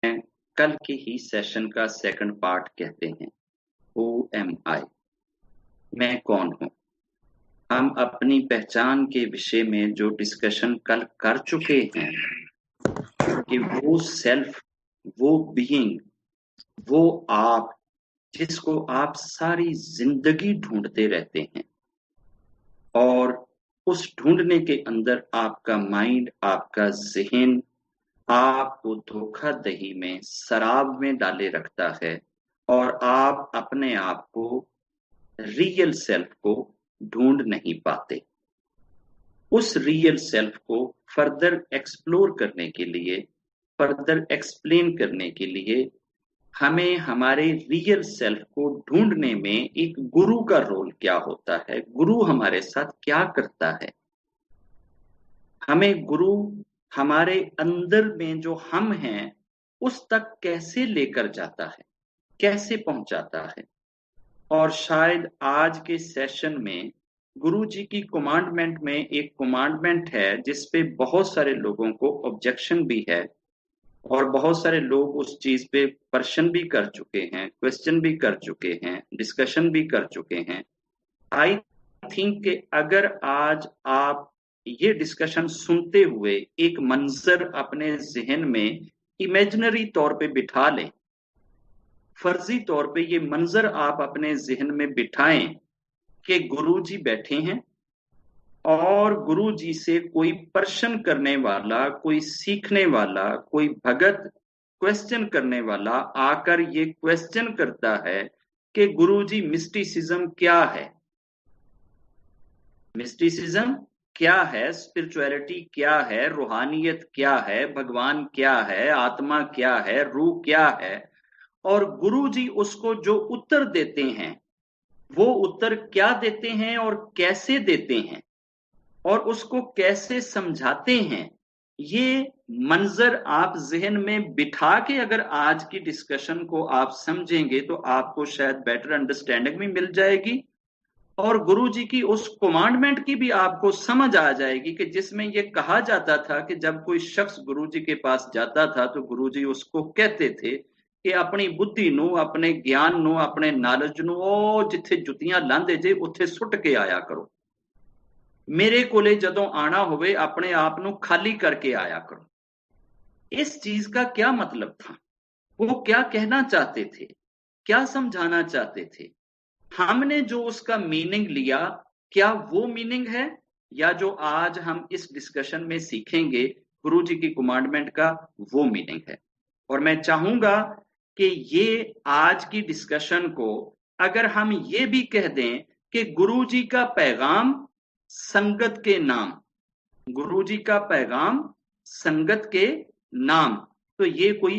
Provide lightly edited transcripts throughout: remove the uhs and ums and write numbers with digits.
कल के ही सेशन का सेकंड पार्ट कहते हैं। हु एम आई, मैं कौन हूँ। हम अपनी पहचान के विषय में जो डिस्कशन कल कर चुके हैं कि वो सेल्फ, वो बीइंग, वो आप जिसको आप सारी जिंदगी ढूंढते रहते हैं, और उस ढूंढने के अंदर आपका माइंड, आपका जहन आपको धोखाधही में, शराब में डाले रखता है, और आप अपने आप को, रियल सेल्फ को ढूंढ नहीं पाते। उस रियल सेल्फ को फर्दर एक्सप्लोर करने के लिए, फर्दर एक्सप्लेन करने के लिए हमें हमारे रियल सेल्फ को ढूंढने में एक गुरु का रोल क्या होता है, गुरु हमारे साथ क्या करता है, हमें गुरु हमारे अंदर में जो हम हैं उस तक कैसे लेकर जाता है, कैसे पहुंचाता है। और शायद आज के सेशन में गुरु जी की कमांडमेंट में एक कमांडमेंट है जिसपे बहुत सारे लोगों को ऑब्जेक्शन भी है, और बहुत सारे लोग उस चीज पे प्रश्न भी कर चुके हैं, क्वेश्चन भी कर चुके हैं, डिस्कशन भी कर चुके हैं। आई थिंक कि अगर आज आप ये डिस्कशन सुनते हुए एक मंजर अपने जहन में इमेजिनरी तौर पे बिठा लें, फर्जी तौर पे ये मंजर आप अपने जहन में बिठाएं कि गुरुजी बैठे हैं और गुरुजी से कोई प्रश्न करने वाला, कोई सीखने वाला, कोई भगत क्वेश्चन करने वाला आकर ये क्वेश्चन करता है कि गुरुजी मिस्टिसिज्म क्या है, मिस्टिसिज्म क्या है, स्पिरिचुअलिटी क्या है, रूहानियत क्या है, भगवान क्या है, आत्मा क्या है, रूह क्या है। और गुरुजी उसको जो उत्तर देते हैं वो उत्तर क्या देते हैं और कैसे देते हैं और उसको कैसे समझाते हैं, ये मंजर आप जहन में बिठा के अगर आज की डिस्कशन को आप समझेंगे तो आपको शायद बेटर अंडरस्टैंडिंग भी मिल जाएगी, और गुरु जी की उस कमांडमेंट की भी आपको समझ आ जाएगी कि जिसमें ये कहा जाता था कि जब कोई शख्स गुरु जी के पास जाता था तो गुरु जी उसको कहते थे कि अपनी बुद्धि नू, अपने ज्ञान नू, अपने नॉलेज नू ओ जिथे जुतियां लांदे जे उत्थे सुट के आया करो, मेरे कोले जदों आना होवे अपने आप नू खाली करके आया करो। इस चीज का क्या मतलब था, वो क्या कहना चाहते थे, क्या समझाना चाहते थे, हमने जो उसका मीनिंग लिया क्या वो मीनिंग है, या जो आज हम इस डिस्कशन में सीखेंगे गुरु जी की कमांडमेंट का वो मीनिंग है। और मैं चाहूंगा कि ये आज की डिस्कशन को अगर हम ये भी कह दें कि गुरु जी का पैगाम संगत के नाम, गुरु जी का पैगाम संगत के नाम, तो ये कोई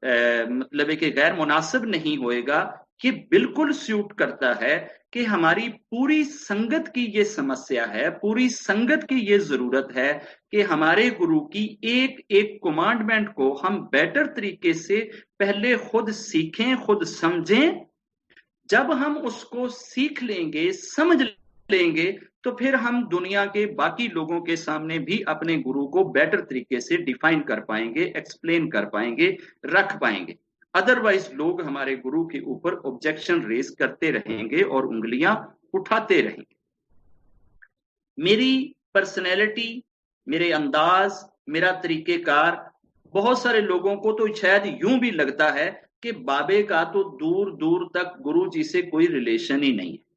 मतलब है कि गैर मुनासिब नहीं होएगा। ये बिल्कुल सूट करता है कि हमारी पूरी संगत की ये समस्या है, पूरी संगत की ये जरूरत है कि हमारे गुरु की एक एक कमांडमेंट को हम बेटर तरीके से पहले खुद सीखें, खुद समझें। जब हम उसको सीख लेंगे, समझ लेंगे, तो फिर हम दुनिया के बाकी लोगों के सामने भी अपने गुरु को बेटर तरीके से डिफाइन कर पाएंगे, एक्सप्लेन कर पाएंगे, रख पाएंगे। अदरवाइज लोग हमारे गुरु के ऊपर ऑब्जेक्शन रेज करते रहेंगे और उंगलियां उठाते रहेंगे। मेरी पर्सनैलिटी, मेरे अंदाज, मेरा तरीकेकार, बहुत सारे लोगों को तो शायद यूं भी लगता है कि बाबे का तो दूर दूर तक गुरु जी से कोई रिलेशन ही नहीं है।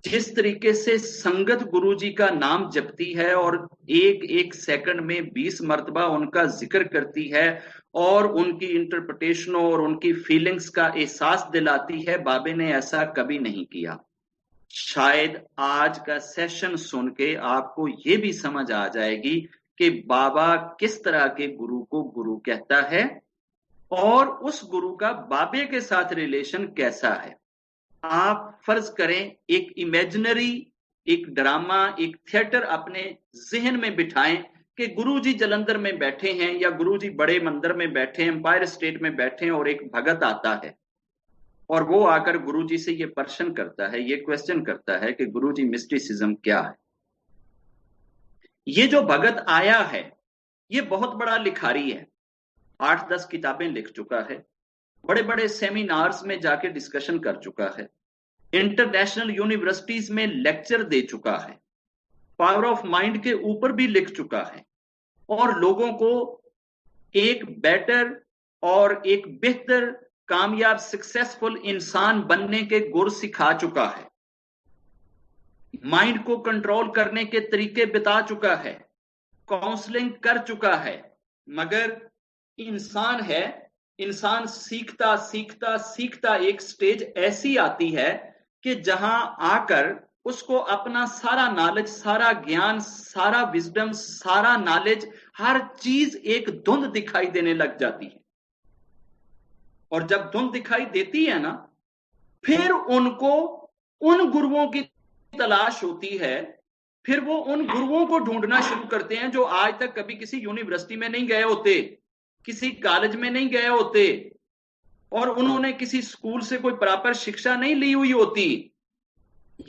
जिस तरीके से संगत गुरु जी का नाम जपती है और एक एक सेकंड में 20 मर्तबा उनका जिक्र करती है और उनकी इंटरप्रिटेशनों और उनकी फीलिंग्स का एहसास दिलाती है, बाबे ने ऐसा कभी नहीं किया। शायद आज का सेशन सुन के आपको ये भी समझ आ जाएगी कि बाबा किस तरह के गुरु को गुरु कहता है और उस गुरु का बाबे के साथ रिलेशन कैसा है। आप फर्ज करें एक इमेजिनरी, एक ड्रामा, एक थिएटर अपने जहन में बिठाएं कि गुरुजी जलंधर में बैठे हैं या गुरुजी बड़े मंदिर में बैठे हैं, एम्पायर स्टेट में बैठे हैं, और एक भगत आता है और वो आकर गुरुजी से ये प्रश्न करता है, ये क्वेश्चन करता है कि गुरुजी मिस्टिसिज्म क्या है। ये जो भगत आया है ये बहुत बड़ा लिखारी है, 8-10 किताबें लिख चुका है, बड़े बड़े सेमिनार्स में जाके डिस्कशन कर चुका है, इंटरनेशनल यूनिवर्सिटीज में लेक्चर दे चुका है, पावर ऑफ माइंड के ऊपर भी लिख चुका है और लोगों को एक बेटर और एक बेहतर कामयाब सक्सेसफुल इंसान बनने के गुर सिखा चुका है, माइंड को कंट्रोल करने के तरीके बता चुका है, काउंसलिंग कर चुका है। मगर इंसान है, इंसान सीखता सीखता सीखता एक स्टेज ऐसी आती है कि जहां आकर उसको अपना सारा नॉलेज, सारा ज्ञान, सारा विजडम, सारा नॉलेज, हर चीज एक धुंध दिखाई देने लग जाती है। और जब धुंध दिखाई देती है ना, फिर उनको उन गुरुओं की तलाश होती है, फिर वो उन गुरुओं को ढूंढना शुरू करते हैं जो आज तक कभी किसी यूनिवर्सिटी में नहीं गए होते, किसी कॉलेज में नहीं गए होते और उन्होंने किसी स्कूल से कोई प्रॉपर शिक्षा नहीं ली हुई होती।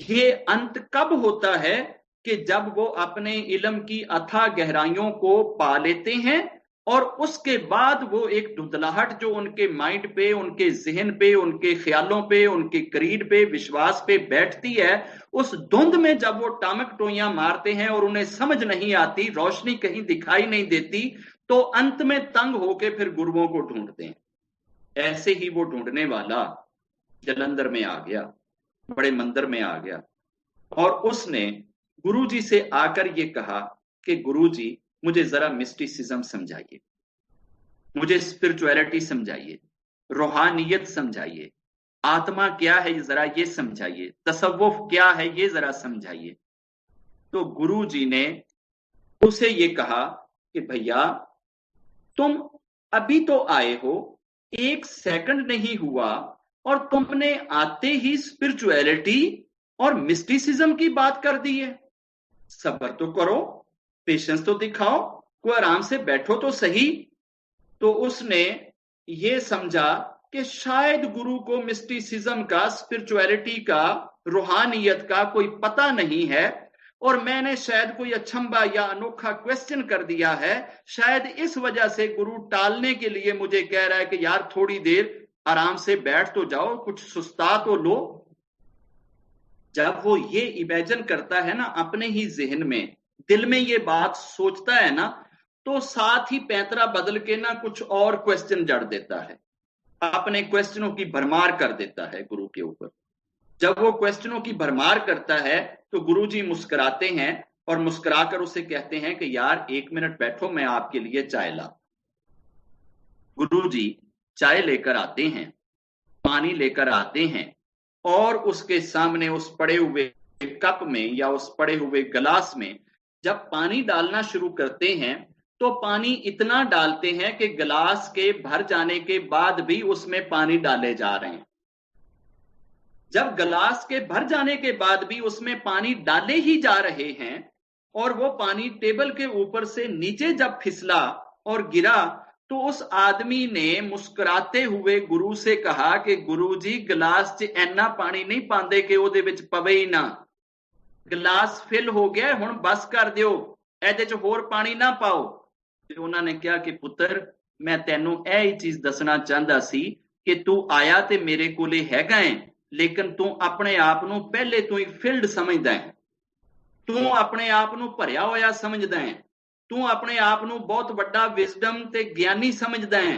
ये अंत कब होता है कि जब वो अपने इल्म की अथाह गहराइयों को पा लेते हैं और उसके बाद वो एक धुंधलाहट जो उनके माइंड पे, उनके जहन पे, उनके ख्यालों पे, उनके करीड पे, विश्वास पे बैठती है, उस धुंध में जब वो टामक टोइयां मारते हैं और उन्हें समझ नहीं आती, रोशनी कहीं दिखाई नहीं देती, तो अंत में तंग होके फिर गुरुओं को ढूंढते हैं। ऐसे ही वो ढूंढने वाला जलंधर में आ गया, बड़े मंदिर में आ गया और उसने गुरुजी से आकर ये कहा कि गुरुजी मुझे जरा मिस्टिसिज्म समझाइए, मुझे स्पिरिचुअलिटी समझाइए, रूहानियत समझाइए, आत्मा क्या है जरा ये समझाइए, तसव्वुफ क्या है ये जरा समझाइए। तो गुरुजी ने उसे ये कहा कि भैया तुम अभी तो आए हो, 1 सेकंड नहीं हुआ और तुमने आते ही स्पिरिचुअलिटी और मिस्टिसिज्म की बात कर दी है। सब्र तो करो, पेशेंस तो दिखाओ, कोई आराम से बैठो तो सही। तो उसने ये समझा कि शायद गुरु को मिस्टिसिज्म का, स्पिरिचुअलिटी का, रूहानियत का कोई पता नहीं है और मैंने शायद कोई अचंभा या अनोखा क्वेश्चन कर दिया है, शायद इस वजह से गुरु टालने के लिए मुझे कह रहा है कि यार थोड़ी देर आराम से बैठ तो जाओ, कुछ सुस्ता तो लो। जब वो ये इमेजिन करता है ना अपने ही जहन में, दिल में ये बात सोचता है ना, तो साथ ही पैंतरा बदल के ना कुछ और क्वेश्चन जड़ देता है, अपने क्वेश्चनों की भरमार कर देता है गुरु के ऊपर। जब वो क्वेश्चनों की भरमार करता है तो गुरुजी मुस्कुराते हैं और मुस्कुराकर उसे कहते हैं कि यार 1 मिनट बैठो, मैं आपके लिए चाय ला। गुरुजी चाय लेकर आते हैं, पानी लेकर आते हैं और उसके सामने उस पड़े हुए कप में या उस पड़े हुए गिलास में जब पानी डालना शुरू करते हैं तो पानी इतना डालते हैं कि गिलास के भर जाने के बाद भी उसमें पानी डाले जा रहे हैं। जब गिलास के भर जाने के बाद भी उसमें पानी डाले ही जा रहे हैं और वो पानी टेबल के ऊपर से नीचे जब फिसला और गिरा तो उस आदमी ने मुस्कुराते हुए गुरु से कहा कि गुरुजी गिलास च इन्ना पानी नहीं पांदे कि ਉਹਦੇ ਵਿੱਚ ਪਵੇ ਹੀ ना, गिलास फिल हो गया, हुण बस कर दिओ, ਇਹਦੇ ਚ ਹੋਰ पानी ना पाओ। ਤੇ ਉਹਨਾਂ ਨੇ ਕਿਹਾ ਕਿ ਪੁੱਤਰ मैं ਤੈਨੂੰ ਇਹ ਹੀ चीज दसना चाहता सी कि तू आया ते मेरे कोले हैगा है, लेकिन तू अपने आप नूं पहले तो ही फिल्ड समझदा है, तू अपने आप नूं भरिया होया समझदा है, तू अपने आप नूं बहुत वड्डा विजडम ते ज्ञानी समझदा है,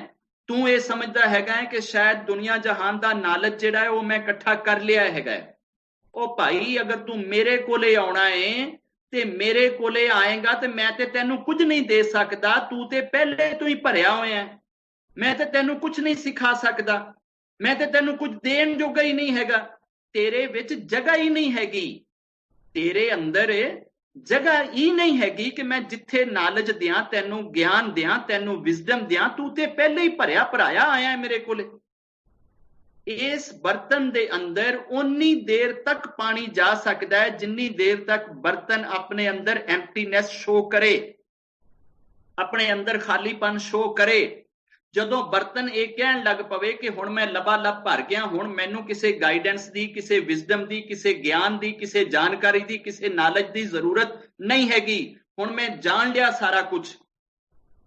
तू ये समझदा हैगा है कि शायद दुनिया जहान दा नॉलेज जिहड़ा है वो मैं इकट्ठा कर लिया हैगा। ओ भाई अगर तू मेरे कोले आउणा है ते मेरे कोले आएगा ते मैं ते तैनू कुछ नहीं दे सकदा, तू ते पहले तो ही भरिया होया है, मैं ते तैनू कुछ नहीं सिखा सकदा, मैं ते तैनू कुछ देण जोगा ही नहीं हैगा, तेरे विच जगह ही नहीं हैगी, तेरे अंदर जगह ही नहीं हैगी कि मैं जिथे नॉलेज दियां, तैनू ज्ञान दियां, तैनू विजडम दियां, तू ते पहले ही भरिया भराया आया है मेरे कोले। इस बर्तन दे अंदर उन्नी देर तक पानी जा सकता है जिन्नी देर तक बर्तन अपने अंदर एम्प्टीनेस शो करे, अपने अंदर खालीपन शो करे। जदों बर्तन ये कहन लग पवे कि हुण मैं लबालब भर गया, हुण मैनू किसी गाइडेंस दी, किसी विजडम दी, किसी ज्ञान दी, किसी जानकारी दी, किसी नॉलेज दी जरूरत नहीं हैगी, हुण मैं जान लिया सारा कुछ,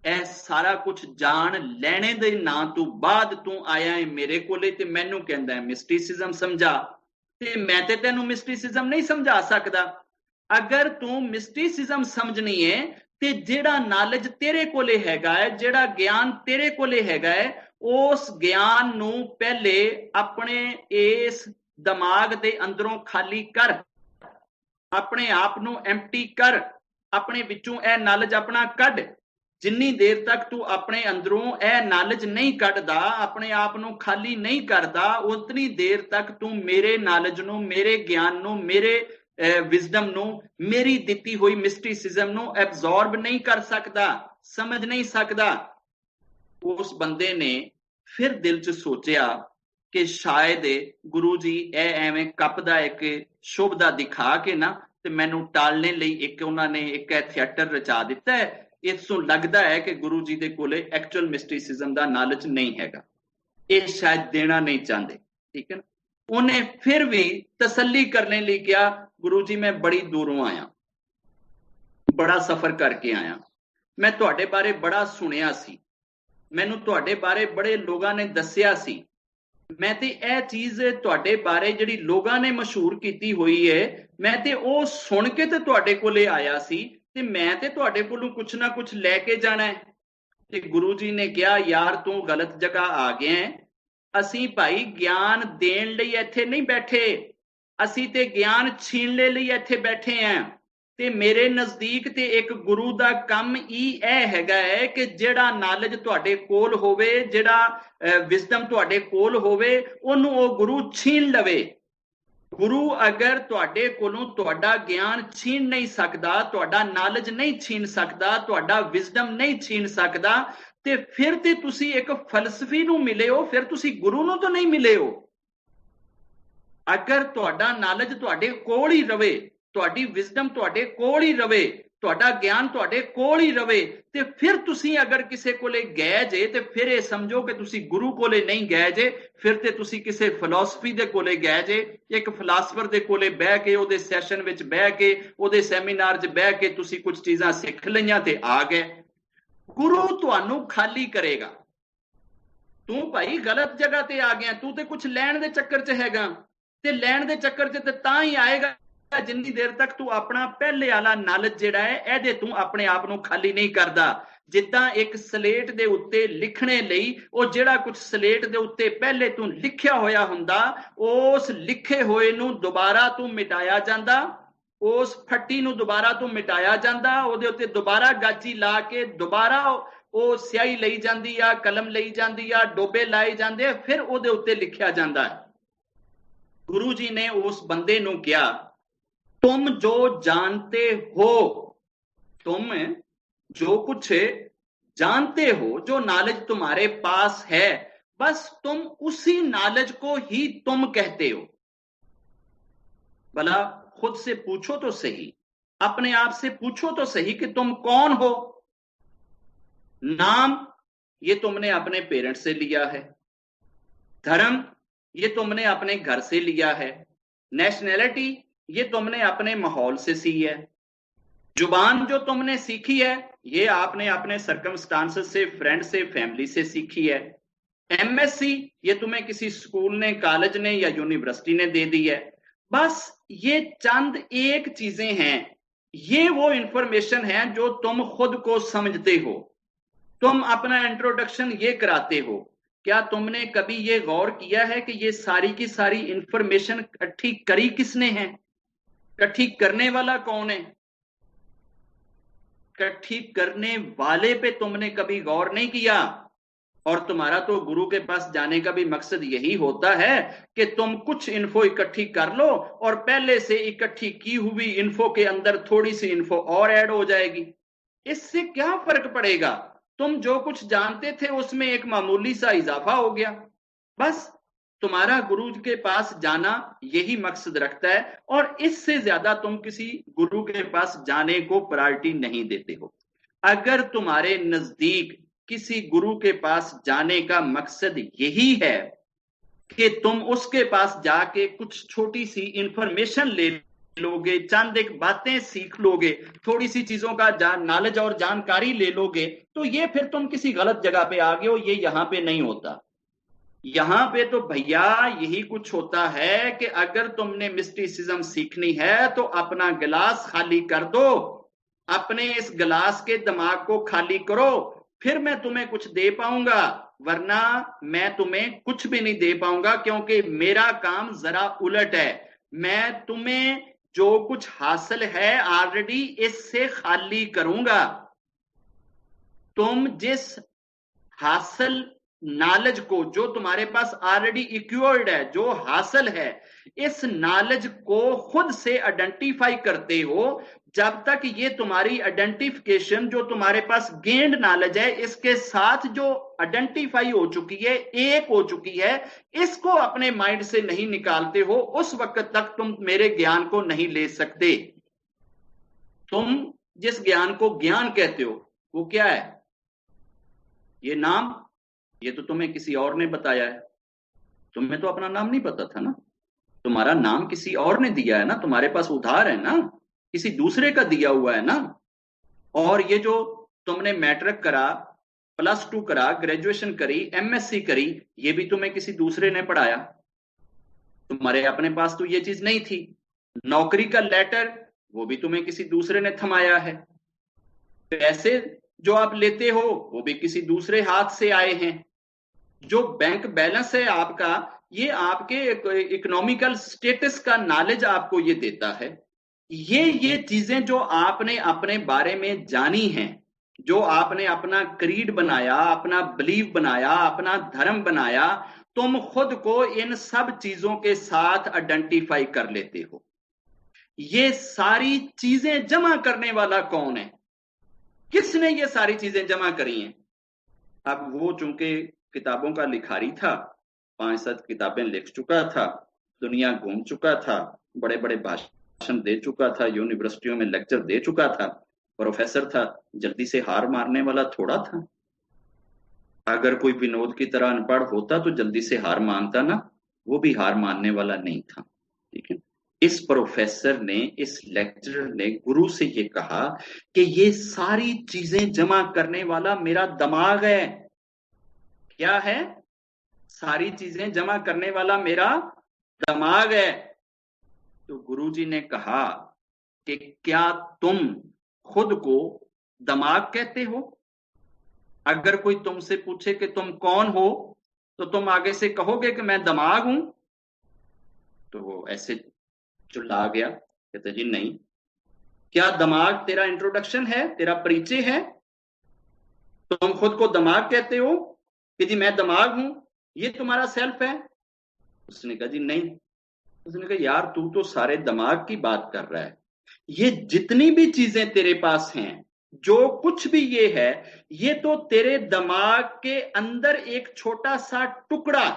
ਇਹ ਸਾਰਾ ਕੁਝ ਜਾਣ ਲੈਣੇ ਦੇ ਨਾਂ ਤੋਂ ਬਾਅਦ ਤੂੰ ਆਇਆ ਹੈ ਮੇਰੇ ਕੋਲੇ ਤੇ ਮੈਨੂੰ ਕਹਿੰਦਾ ਹੈ ਮਿਸਟੀਸਿਜ਼ਮ ਸਮਝਾ, ਤੇ ਮੈਂ ਤੇ ਤੈਨੂੰ ਮਿਸਟੀਸਿਜ਼ਮ ਨਹੀਂ ਸਮਝਾ ਸਕਦਾ। ਅਗਰ ਤੂੰ ਮਿਸਟੀਸਿਜ਼ਮ ਸਮਝਣੀ ਹੈ ਤੇ ਜਿਹੜਾ ਨॉलेज ਤੇਰੇ ਕੋਲੇ ਹੈਗਾ ਹੈ, ਜਿਹੜਾ ਗਿਆਨ ਤੇਰੇ ਕੋਲੇ ਹੈਗਾ ਹੈ, ਉਸ ਗਿਆਨ ਨੂੰ ਪਹਿਲੇ ਆਪਣੇ ਇਸ ਦਿਮਾਗ ਦੇ ਅੰਦਰੋਂ ਖਾਲੀ ਕਰ, ਆਪਣੇ ਆਪ ਨੂੰ ਐਮਪਟੀ ਕਰ, ਆਪਣੇ ਵਿੱਚੋਂ ਇਹ ਨॉलेज ਆਪਣਾ ਕੱਢ। ਜਿੰਨੀ ਦੇਰ ਤੱਕ ਤੂੰ ਆਪਣੇ ਅੰਦਰੋਂ ਇਹ ਨॉलेज ਨਹੀਂ ਕੱਢਦਾ, ਆਪਣੇ ਆਪ ਨੂੰ ਖਾਲੀ ਨਹੀਂ ਕਰਦਾ, ਉਤਨੀ ਦੇਰ ਤੱਕ ਤੂੰ ਮੇਰੇ ਨॉलेज ਨੂੰ, ਮੇਰੇ ਗਿਆਨ ਨੂੰ, ਮੇਰੇ ਵਿਜ਼ਡਮ ਨੂੰ, ਮੇਰੀ ਦਿੱਤੀ ਹੋਈ ਮਿਸਟੀਸਿਜ਼ਮ ਨੂੰ ਐਬਜ਼ੌਰਬ ਨਹੀਂ ਕਰ ਸਕਦਾ, ਸਮਝ ਨਹੀਂ ਸਕਦਾ। ਉਸ ਬੰਦੇ ਨੇ ਫਿਰ ਦਿਲ 'ਚ ਸੋਚਿਆ ਕਿ ਸ਼ਾਇਦ ਗੁਰੂ ਜੀ ਇਹ ਐਵੇਂ ਕੱਪ ਦਾ ਇੱਕ ਸ਼ੁਭ ਦਾ ਦਿਖਾ ਕੇ ਨਾ ਤੇ ਮੈਨੂੰ ਟਾਲਣੇ ਲਈ ਇੱਕ ਉਹਨਾਂ ਨੇ ਇੱਕ ਥੀਏਟਰ ਰਚਾ ਦਿੱਤਾ ਹੈ। ਇਸ ਤੋਂ ਲੱਗਦਾ ਹੈ ਕਿ ਗੁਰੂ ਜੀ ਦੇ ਕੋਲੇ ਐਕਚੁਅਲ ਮਿਸਟੀਸਿਜ਼ਮ ਦਾ ਨॉलेज ਨਹੀਂ ਹੈਗਾ, ਇਹ ਸ਼ਾਇਦ ਦੇਣਾ ਨਹੀਂ ਚਾਹੁੰਦੇ। ਠੀਕ ਹੈ ਨਾ। ਉਹਨੇ ਫਿਰ ਵੀ ਤਸੱਲੀ ਕਰਨੇ ਲਈ ਕਿਹਾ, ਗੁਰੂ ਜੀ ਮੈਂ ਬੜੀ ਦੂਰੋਂ ਆਇਆ, ਬੜਾ ਸਫ਼ਰ ਕਰਕੇ ਆਇਆ, ਮੈਂ ਤੁਹਾਡੇ ਬਾਰੇ ਬੜਾ ਸੁਣਿਆ ਸੀ, ਮੈਨੂੰ ਤੁਹਾਡੇ ਬਾਰੇ ਬੜੇ ਲੋਕਾਂ ਨੇ ਦੱਸਿਆ ਸੀ, ਮੈਂ ਤੇ ਇਹ ਚੀਜ਼ ਤੁਹਾਡੇ ਬਾਰੇ ਜਿਹੜੀ ਲੋਕਾਂ ਨੇ ਮਸ਼ਹੂਰ ਕੀਤੀ ਹੋਈ ਹੈ, ਮੈਂ ਤੇ ਉਹ ਸੁਣ ਕੇ ਤੇ ਤੁਹਾਡੇ ਕੋਲੇ ਆਇਆ ਸੀ, ਤੇ ਮੈਂ ਤੇ ਤੁਹਾਡੇ ਕੋਲੋਂ ਕੁਛ ਨਾ ਕੁਛ ਲੈ ਕੇ ਜਾਣਾ ਹੈ। ਤੇ ਗੁਰੂ ਜੀ ਨੇ ਕਿਹਾ, ਯਾਰ ਤੂੰ ਗਲਤ ਜਗ੍ਹਾ ਆ ਗਿਆ ਹੈ, ਅਸੀਂ ਭਾਈ ਗਿਆਨ ਦੇਣ ਲਈ ਇੱਥੇ ਨਹੀਂ ਬੈਠੇ, ਅਸੀਂ ਤੇ ਗਿਆਨ ਛੀਨਣ ਲਈ ਇੱਥੇ ਬੈਠੇ ਆਂ। ਤੇ ਮੇਰੇ ਨਜ਼ਦੀਕ ਤੇ ਇੱਕ ਗੁਰੂ ਦਾ ਕੰਮ ਹੀ ਇਹ ਹੈਗਾ ਹੈ ਕਿ ਜਿਹੜਾ ਨॉलेज ਤੁਹਾਡੇ ਕੋਲ ਹੋਵੇ, ਜਿਹੜਾ ਵਿਜ਼ਡਮ ਤੁਹਾਡੇ ਕੋਲ ਹੋਵੇ, ਉਹਨੂੰ ਉਹ ਗੁਰੂ ਛੀਨ ਲਵੇ। ਗੁਰੂ ਅਗਰ ਤੁਹਾਡੇ ਕੋਲੋਂ ਤੁਹਾਡਾ ਗਿਆਨ ਛੀਨ ਨਹੀਂ ਸਕਦਾ, ਤੁਹਾਡਾ ਨॉलेज ਨਹੀਂ ਛੀਨ ਸਕਦਾ, ਤੁਹਾਡਾ ਵਿਜ਼ਡਮ ਨਹੀਂ ਛੀਨ ਸਕਦਾ, ਤੇ ਫਿਰ ਤੇ ਤੁਸੀਂ ਇੱਕ ਫਲਸਫੀ ਨੂੰ ਮਿਲੇ ਹੋ, ਫਿਰ ਤੁਸੀਂ ਗੁਰੂ ਨੂੰ ਤਾਂ ਨਹੀਂ ਮਿਲੇ ਹੋ। ਅਗਰ ਤੁਹਾਡਾ ਨॉलेज ਤੁਹਾਡੇ ਕੋਲ ਹੀ ਰਵੇ, ਤੁਹਾਡੀ ਵਿਜ਼ਡਮ ਤੁਹਾਡੇ ਕੋਲ ਹੀ ਰਵੇ, ਤੁਹਾਡਾ ਗਿਆਨ ਤੁਹਾਡੇ ਕੋਲ ਹੀ ਰਵੇ, ਤੇ ਫਿਰ ਤੁਸੀਂ ਅਗਰ ਕਿਸੇ ਕੋਲੇ ਗਏ ਜੇ ਤੇ ਫਿਰ ਇਹ ਸਮਝੋ ਕਿ ਤੁਸੀਂ ਗੁਰੂ ਕੋਲੇ ਨਹੀਂ ਗਏ ਜੇ, ਫਿਰ ਤੇ ਤੁਸੀਂ ਕਿਸੇ ਫਿਲਾਸਫੀ ਦੇ ਕੋਲੇ ਗਏ ਜੇ, ਇੱਕ ਫਿਲਾਸਫਰ ਦੇ ਕੋਲੇ ਬਹਿ ਕੇ, ਉਹਦੇ ਸੈਸ਼ਨ ਵਿੱਚ ਬਹਿ ਕੇ, ਉਹਦੇ ਸੈਮੀਨਾਰ 'ਚ ਬਹਿ ਕੇ ਤੁਸੀਂ ਕੁਝ ਚੀਜ਼ਾਂ ਸਿੱਖ ਲਈਆਂ ਤੇ ਆ ਗਏ। ਗੁਰੂ ਤੁਹਾਨੂੰ ਖਾਲੀ ਕਰੇਗਾ। ਤੂੰ ਭਾਈ ਗਲਤ ਜਗ੍ਹਾ ਤੇ ਆ ਗਿਆ, ਤੂੰ ਤੇ ਕੁਝ ਲੈਣ ਦੇ ਚੱਕਰ 'ਚ ਹੈਗਾ, ਤੇ ਲੈਣ ਦੇ ਚੱਕਰ 'ਚ ਤੇ ਤਾਂ ਹੀ ਆਏਗਾ ਜਿੰਨੀ ਦੇਰ ਤੱਕ ਤੂੰ ਆਪਣਾ ਪਹਿਲੇ ਵਾਲਾ ਨॉलेज ਜਿਹੜਾ ਹੈ ਇਹਦੇ ਤੂੰ ਆਪਣੇ ਆਪ ਨੂੰ ਖਾਲੀ ਨਹੀਂ ਕਰਦਾ। ਜਿੱਦਾਂ ਇੱਕ ਸਲੇਟ ਦੇ ਉੱਤੇ ਲਿਖਣੇ ਲਈ ਉਹ ਜਿਹੜਾ ਕੁਝ ਸਲੇਟ ਦੇ ਉੱਤੇ ਪਹਿਲੇ ਤੂੰ ਲਿਖਿਆ ਹੋਇਆ ਹੁੰਦਾ, ਉਸ ਲਿਖੇ ਹੋਏ ਨੂੰ ਦੁਬਾਰਾ ਤੂੰ ਮਿਟਾਇਆ ਜਾਂਦਾ, ਉਸ ਫੱਟੀ ਨੂੰ ਦੁਬਾਰਾ ਤੂੰ ਮਿਟਾਇਆ ਜਾਂਦਾ, ਉਹਦੇ ਉੱਤੇ ਦੁਬਾਰਾ ਗਾਚੀ ਲਾ ਕੇ ਦੁਬਾਰਾ ਉਹ ਸਿਆਹੀ ਲਈ ਜਾਂਦੀ ਆ, ਕਲਮ ਲਈ ਜਾਂਦੀ ਆ, ਡੋਬੇ ਲਾਏ ਜਾਂਦੇ, ਫਿਰ ਉਹਦੇ ਉੱਤੇ ਲਿਖਿਆ ਜਾਂਦਾ ਹੈ। ਗੁਰੂ ਜੀ ਨੇ ਉਸ ਬੰਦੇ ਨੂੰ ਕਿਹਾ, तुम जो जानते हो, तुम जो कुछ जानते हो, जो नॉलेज तुम्हारे पास है, बस तुम उसी नॉलेज को ही तुम कहते हो। भला खुद से पूछो तो सही, अपने आप से पूछो तो सही कि तुम कौन हो। नाम ये तुमने अपने पेरेंट्स से लिया है, धर्म ये तुमने अपने घर से लिया है, नेशनैलिटी ये तुमने अपने माहौल से सी है, जुबान जो तुमने सीखी है ये आपने अपने सर्कमस्टांसेस से, फ्रेंड से, फैमिली से सीखी है। एमएससी ये तुम्हें किसी स्कूल ने, कॉलेज ने या यूनिवर्सिटी ने दे दी है। बस ये चंद एक चीजें हैं, ये वो इंफॉर्मेशन है जो तुम खुद को समझते हो। तुम अपना इंट्रोडक्शन ये कराते हो। क्या तुमने कभी ये गौर किया है कि ये सारी की सारी इंफॉर्मेशन इकट्ठी करी किसने है? इकट्ठी करने वाला कौन है? इकट्ठी करने वाले पे तुमने कभी गौर नहीं किया। और तुम्हारा तो गुरु के पास जाने का भी मकसद यही होता है कि तुम कुछ इन्फो इकट्ठी कर लो और पहले से इकट्ठी की हुई इन्फो के अंदर थोड़ी सी इन्फो और ऐड हो जाएगी। इससे क्या फर्क पड़ेगा? तुम जो कुछ जानते थे उसमें एक मामूली सा इजाफा हो गया। बस तुम्हारा गुरु के पास जाना यही मकसद रखता है, और इससे ज्यादा तुम किसी गुरु के पास जाने को प्रायोरिटी नहीं देते हो। अगर तुम्हारे नजदीक किसी गुरु के पास जाने का मकसद यही है कि तुम उसके पास जाके कुछ छोटी सी इंफॉर्मेशन ले लोगे, चंद एक बातें सीख लोगे, थोड़ी सी चीजों का नॉलेज और जानकारी ले लोगे, तो ये फिर तुम किसी गलत जगह पे आ गए हो। ये यहां पे नहीं होता। यहां पे तो भैया यही कुछ होता है कि अगर तुमने मिस्टिसिज्म सीखनी है तो अपना गिलास खाली कर दो, अपने इस गिलास के दिमाग को खाली करो, फिर मैं तुम्हें कुछ दे पाऊंगा, वरना मैं तुम्हें कुछ भी नहीं दे पाऊंगा, क्योंकि मेरा काम जरा उलट है। मैं तुम्हें जो कुछ हासिल है ऑलरेडी इससे खाली करूंगा। तुम जिस हासिल नॉलेज को, जो तुम्हारे पास ऑलरेडी इक्वर्ड है, जो हासिल है, इस नॉलेज को खुद से आइडेंटिफाई करते हो, जब तक ये तुम्हारी आइडेंटिफिकेशन, जो तुम्हारे पास गेन्ड नॉलेज है, इसके साथ जो आइडेंटिफाई हो चुकी है, एक हो चुकी है, इसको अपने माइंड से नहीं निकालते हो, उस वक्त तक तुम मेरे ज्ञान को नहीं ले सकते। तुम जिस ज्ञान को ज्ञान कहते हो वो क्या है? ये नाम, ये तो तुम्हें किसी और ने बताया है। तुम्हें तो अपना नाम नहीं पता था ना, तुम्हारा नाम किसी और ने दिया है ना, तुम्हारे पास उधार है ना, किसी दूसरे का दिया हुआ है ना। और ये जो तुमने मैट्रिक करा, +2 करा, ग्रेजुएशन करी, MSc करी, ये भी तुम्हें किसी दूसरे ने पढ़ाया, तुम्हारे अपने पास तो ये चीज नहीं थी। नौकरी का लेटर, वो भी तुम्हें किसी दूसरे ने थमाया है। पैसे जो आप लेते हो वो भी किसी दूसरे हाथ से आए हैं। जो बैंक बैलेंस है आपका, ये आपके इकोनॉमिकल स्टेटस का नॉलेज आपको ये देता है। ये चीजें जो आपने अपने बारे में जानी हैं, जो आपने अपना क्रीड बनाया, अपना बिलीव बनाया, अपना धर्म बनाया, तुम खुद को इन सब चीजों के साथ आइडेंटिफाई कर लेते हो। ये सारी चीजें जमा करने वाला कौन है? किसने ये सारी चीजें जमा करी हैं? अब वो चूंकि किताबों का लिखारी था, 5-7 किताबें लिख चुका था, दुनिया घूम चुका था, बड़े बड़े भाषण दे चुका था, यूनिवर्सिटियों में लेक्चर दे चुका था, प्रोफेसर था, जल्दी से हार मारने वाला थोड़ा था। अगर कोई विनोद की तरह अनपढ़ होता तो जल्दी से हार मानता ना, वो भी हार मानने वाला नहीं था। ठीक है, इस प्रोफेसर ने, इस लेक्चरर ने गुरु से ये कहा कि ये सारी चीजें जमा करने वाला मेरा दिमाग है। क्या है? सारी चीजें जमा करने वाला मेरा दिमाग है। तो गुरुजी ने कहा कि क्या तुम खुद को दिमाग कहते हो? अगर कोई तुमसे पूछे कि तुम कौन हो, तो तुम आगे से कहोगे कि मैं दिमाग हूं? तो वो ऐसे चिल्ला गया, कहते जी नहीं। क्या दिमाग तेरा इंट्रोडक्शन है, तेरा परिचय है? तुम खुद को दिमाग कहते हो कि जी मैं दिमाग हूं, ये तुम्हारा सेल्फ है? उसने कहा जी नहीं। उसने कहा यार तू तो सारे दिमाग की बात कर रहा है, ये जितनी भी चीजें तेरे पास हैं, जो कुछ भी ये है, ये तो तेरे दिमाग के अंदर एक छोटा सा टुकड़ा,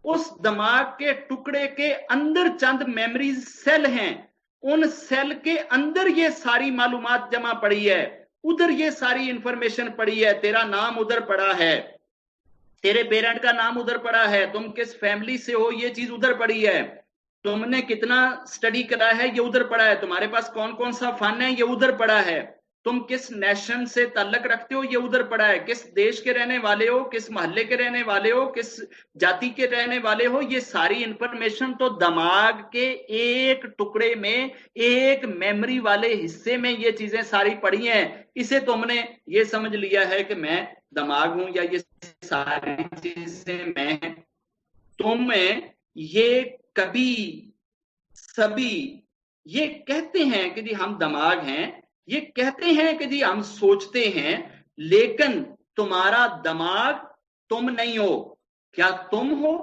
उस दिमाग के टुकड़े के अंदर चंद मेमोरीज सेल हैं, उन सेल के अंदर ये सारी मालूमात जमा पड़ी है, उधर ये सारी इंफॉर्मेशन पड़ी है, तेरा नाम उधर पड़ा है, तेरे पेरेंट का नाम उधर पड़ा है, तुम किस फैमिली से हो ये चीज उधर पड़ी है, तुमने कितना स्टडी करा है ये उधर पड़ा है, तुम्हारे पास कौन कौन सा फन है ये उधर पड़ा है, तुम किस नेशन से ताल्लुक रखते हो ये उधर पड़ा है, किस देश के रहने वाले हो, किस मोहल्ले के रहने वाले हो, किस जाति के रहने वाले हो, ये सारी इंफॉर्मेशन तो दिमाग के एक टुकड़े में, एक मेमोरी वाले हिस्से में ये चीजें सारी पड़ी हैं। इसे तुमने ये समझ लिया है कि मैं दिमाग हूं या ये सारी चीजें मैं। तुम्हें ये कभी सभी ये कहते हैं कि जी हम दिमाग हैं, ये कहते हैं कि जी हम सोचते हैं, लेकिन तुम्हारा दिमाग तुम नहीं हो। क्या तुम हो?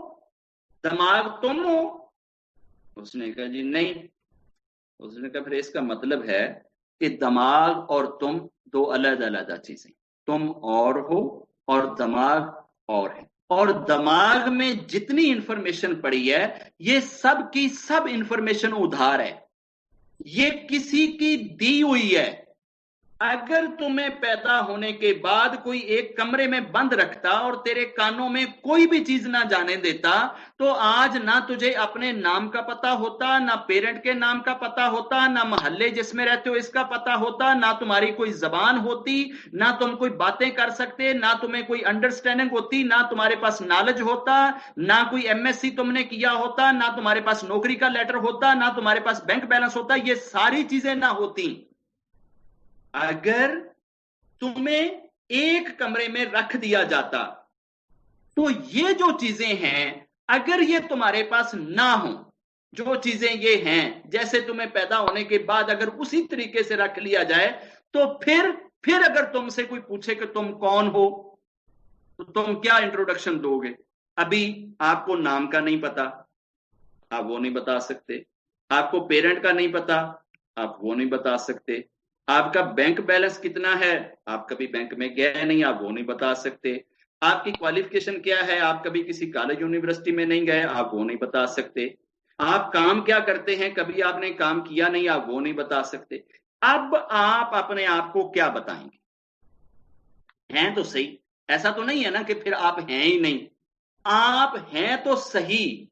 दिमाग तुम हो? उसने कहा जी नहीं। उसने कहा फिर इसका मतलब है कि दिमाग और तुम दो अलग अलग चीजें, तुम और हो और दिमाग और है, और दिमाग में जितनी इंफॉर्मेशन पड़ी है ये सब की सब इंफॉर्मेशन उधार है, ये किसी की दी हुई है, अगर तुम्हें पैदा होने के बाद कोई एक कमरे में बंद रखता और तेरे कानों में कोई भी चीज ना जाने देता, तो आज ना तुझे अपने नाम का पता होता, ना पेरेंट के नाम का पता होता, ना मोहल्ले जिसमें रहते हो इसका पता होता, ना तुम्हारी कोई जबान होती, ना तुम कोई बातें कर सकते, ना तुम्हें कोई अंडरस्टैंडिंग होती, ना तुम्हारे पास नॉलेज होता, ना कोई एमएससी तुमने किया होता, ना तुम्हारे पास नौकरी का लेटर होता, ना तुम्हारे पास बैंक बैलेंस होता, ये सारी चीजें ना होती। अगर तुम्हें एक कमरे में रख दिया जाता, तो ये जो चीजें हैं अगर ये तुम्हारे पास ना हो, जो चीजें ये हैं जैसे तुम्हें पैदा होने के बाद अगर उसी तरीके से रख लिया जाए, तो फिर अगर तुमसे कोई पूछे कि तुम कौन हो, तो तुम क्या इंट्रोडक्शन दोगे? अभी आपको नाम का नहीं पता, आप वो नहीं बता सकते। आपको पेरेंट का नहीं पता, आप वो नहीं बता सकते। आपका बैंक बैलेंस कितना है, आप कभी बैंक में गए नहीं, आप वो नहीं बता सकते। आपकी क्वालिफिकेशन क्या है, आप कभी किसी कॉलेज यूनिवर्सिटी में नहीं गए, आप वो नहीं बता सकते। आप काम क्या करते हैं, कभी आपने काम किया नहीं, आप वो नहीं बता सकते। अब आप अपने आप को क्या बताएंगे? हैं तो सही, ऐसा तो नहीं है ना कि फिर आप हैं ही नहीं, आप हैं तो सही,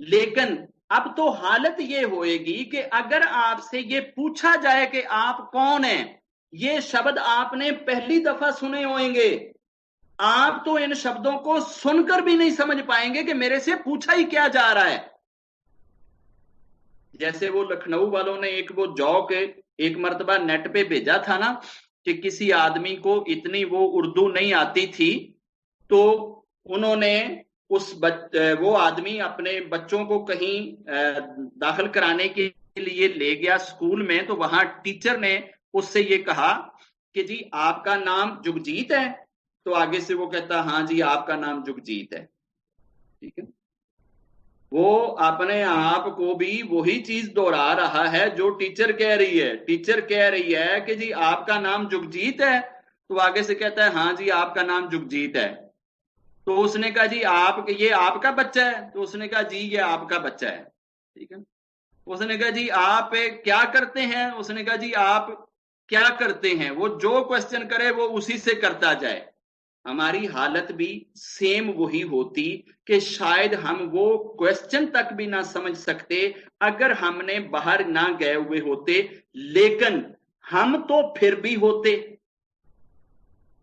लेकिन अब तो हालत ये होएगी कि अगर आपसे ये पूछा जाए कि आप कौन हैं, ये शब्द आपने पहली दफा सुने होंगे, आप तो इन शब्दों को सुनकर भी नहीं समझ पाएंगे कि मेरे से पूछा ही क्या जा रहा है। जैसे वो लखनऊ वालों ने एक वो जॉक एक मर्तबा नेट पे भेजा था ना, कि किसी आदमी को इतनी वो उर्दू नहीं आती थी, तो उन्होंने वो आदमी अपने बच्चों को कहीं दाखिल कराने के लिए ले गया स्कूल में, तो वहां टीचर ने उससे ये कहा कि जी आपका नाम जुगजीत है? तो आगे से वो कहता हाँ जी आपका नाम जुगजीत है। ठीक है, वो अपने आप को भी वही चीज दोहरा रहा है जो टीचर कह रही है। टीचर कह रही है कि जी आपका नाम जुगजीत है, तो आगे से कहता है हाँ जी आपका नाम जुगजीत है। तो उसने कहा जी आप ये आपका बच्चा है? तो उसने कहा जी ये आपका बच्चा है। ठीक है, उसने कहा जी आप क्या करते हैं? उसने कहा जी आप क्या करते हैं? वो जो क्वेश्चन करे वो उसी से करता जाए। हमारी हालत भी सेम वही होती कि शायद हम वो क्वेश्चन तक भी ना समझ सकते अगर हमने बाहर ना गए हुए होते, लेकिन हम तो फिर भी होते।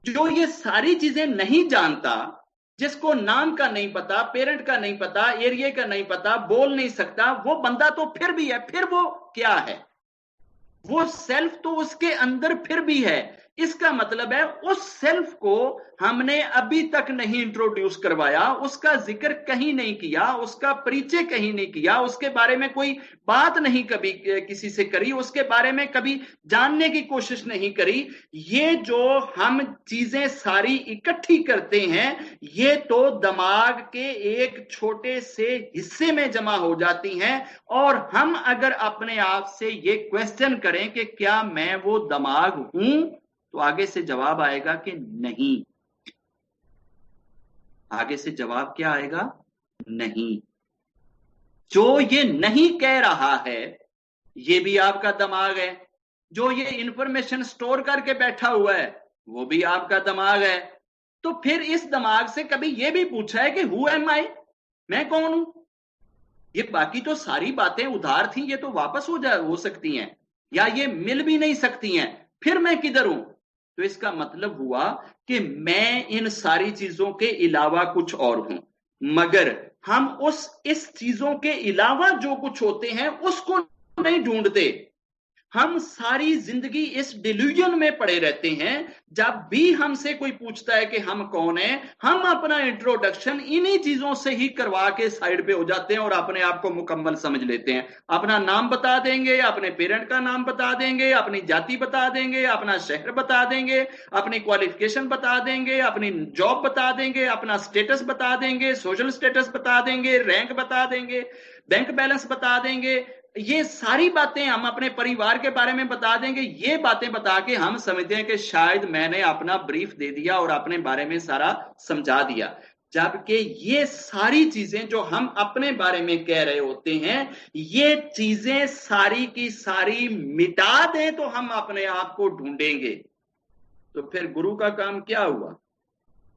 जो ये सारी चीजें नहीं जानता, जिसको नाम का नहीं पता, पेरेंट का नहीं पता, एरिया का नहीं पता, बोल नहीं सकता, वो बंदा तो फिर भी है। फिर वो क्या है? वो सेल्फ तो उसके अंदर फिर भी है। इसका मतलब है उस सेल्फ को हमने अभी तक नहीं इंट्रोड्यूस करवाया, उसका जिक्र कहीं नहीं किया, उसका परिचय कहीं नहीं किया, उसके बारे में कोई बात नहीं कभी किसी से करी, उसके बारे में कभी जानने की कोशिश नहीं करी। ये जो हम चीजें सारी इकट्ठी करते हैं, ये तो दिमाग के एक छोटे से हिस्से में जमा हो जाती हैं। और हम अगर अपने आप से ये क्वेश्चन करें कि क्या मैं वो दिमाग हूं, तो आगे से जवाब आएगा कि नहीं। आगे से जवाब क्या आएगा? नहीं। जो ये नहीं कह रहा है ये भी आपका दिमाग है, जो ये इंफॉर्मेशन स्टोर करके बैठा हुआ है वो भी आपका दिमाग है। तो फिर इस दिमाग से कभी ये भी पूछा है कि हु एम आई, मैं कौन हूं? ये बाकी तो सारी बातें उधार थी, ये तो वापस हो सकती हैं, या ये मिल भी नहीं सकती हैं। फिर मैं किधर हूं? तो इसका मतलब हुआ कि मैं इन सारी चीजों के अलावा कुछ और हूं। मगर हम इस चीजों के अलावा जो कुछ होते हैं उसको नहीं ढूंढते। हम सारी जिंदगी इस डिल्यूजन में पड़े रहते हैं। जब भी हमसे कोई पूछता है कि हम कौन है, हम अपना इंट्रोडक्शन इन्हीं चीजों से ही करवा के साइड पे हो जाते हैं और अपने आप को मुकम्मल समझ लेते हैं। अपना नाम बता देंगे, अपने पेरेंट का नाम बता देंगे, अपनी जाति बता देंगे, अपना शहर बता देंगे, अपनी क्वालिफिकेशन बता देंगे, अपनी जॉब बता देंगे, अपना स्टेटस बता देंगे, सोशल स्टेटस बता देंगे, रैंक बता देंगे, बैंक बैलेंस बता देंगे। ये सारी बातें हम अपने परिवार के बारे में बता देंगे। ये बातें बता के हम समझते हैं कि शायद मैंने अपना ब्रीफ दे दिया और अपने बारे में सारा समझा दिया। जबकि ये सारी चीजें जो हम अपने बारे में कह रहे होते हैं, ये चीजें सारी की सारी मिटा दें तो हम अपने आप को ढूंढेंगे। तो फिर गुरु का काम क्या हुआ?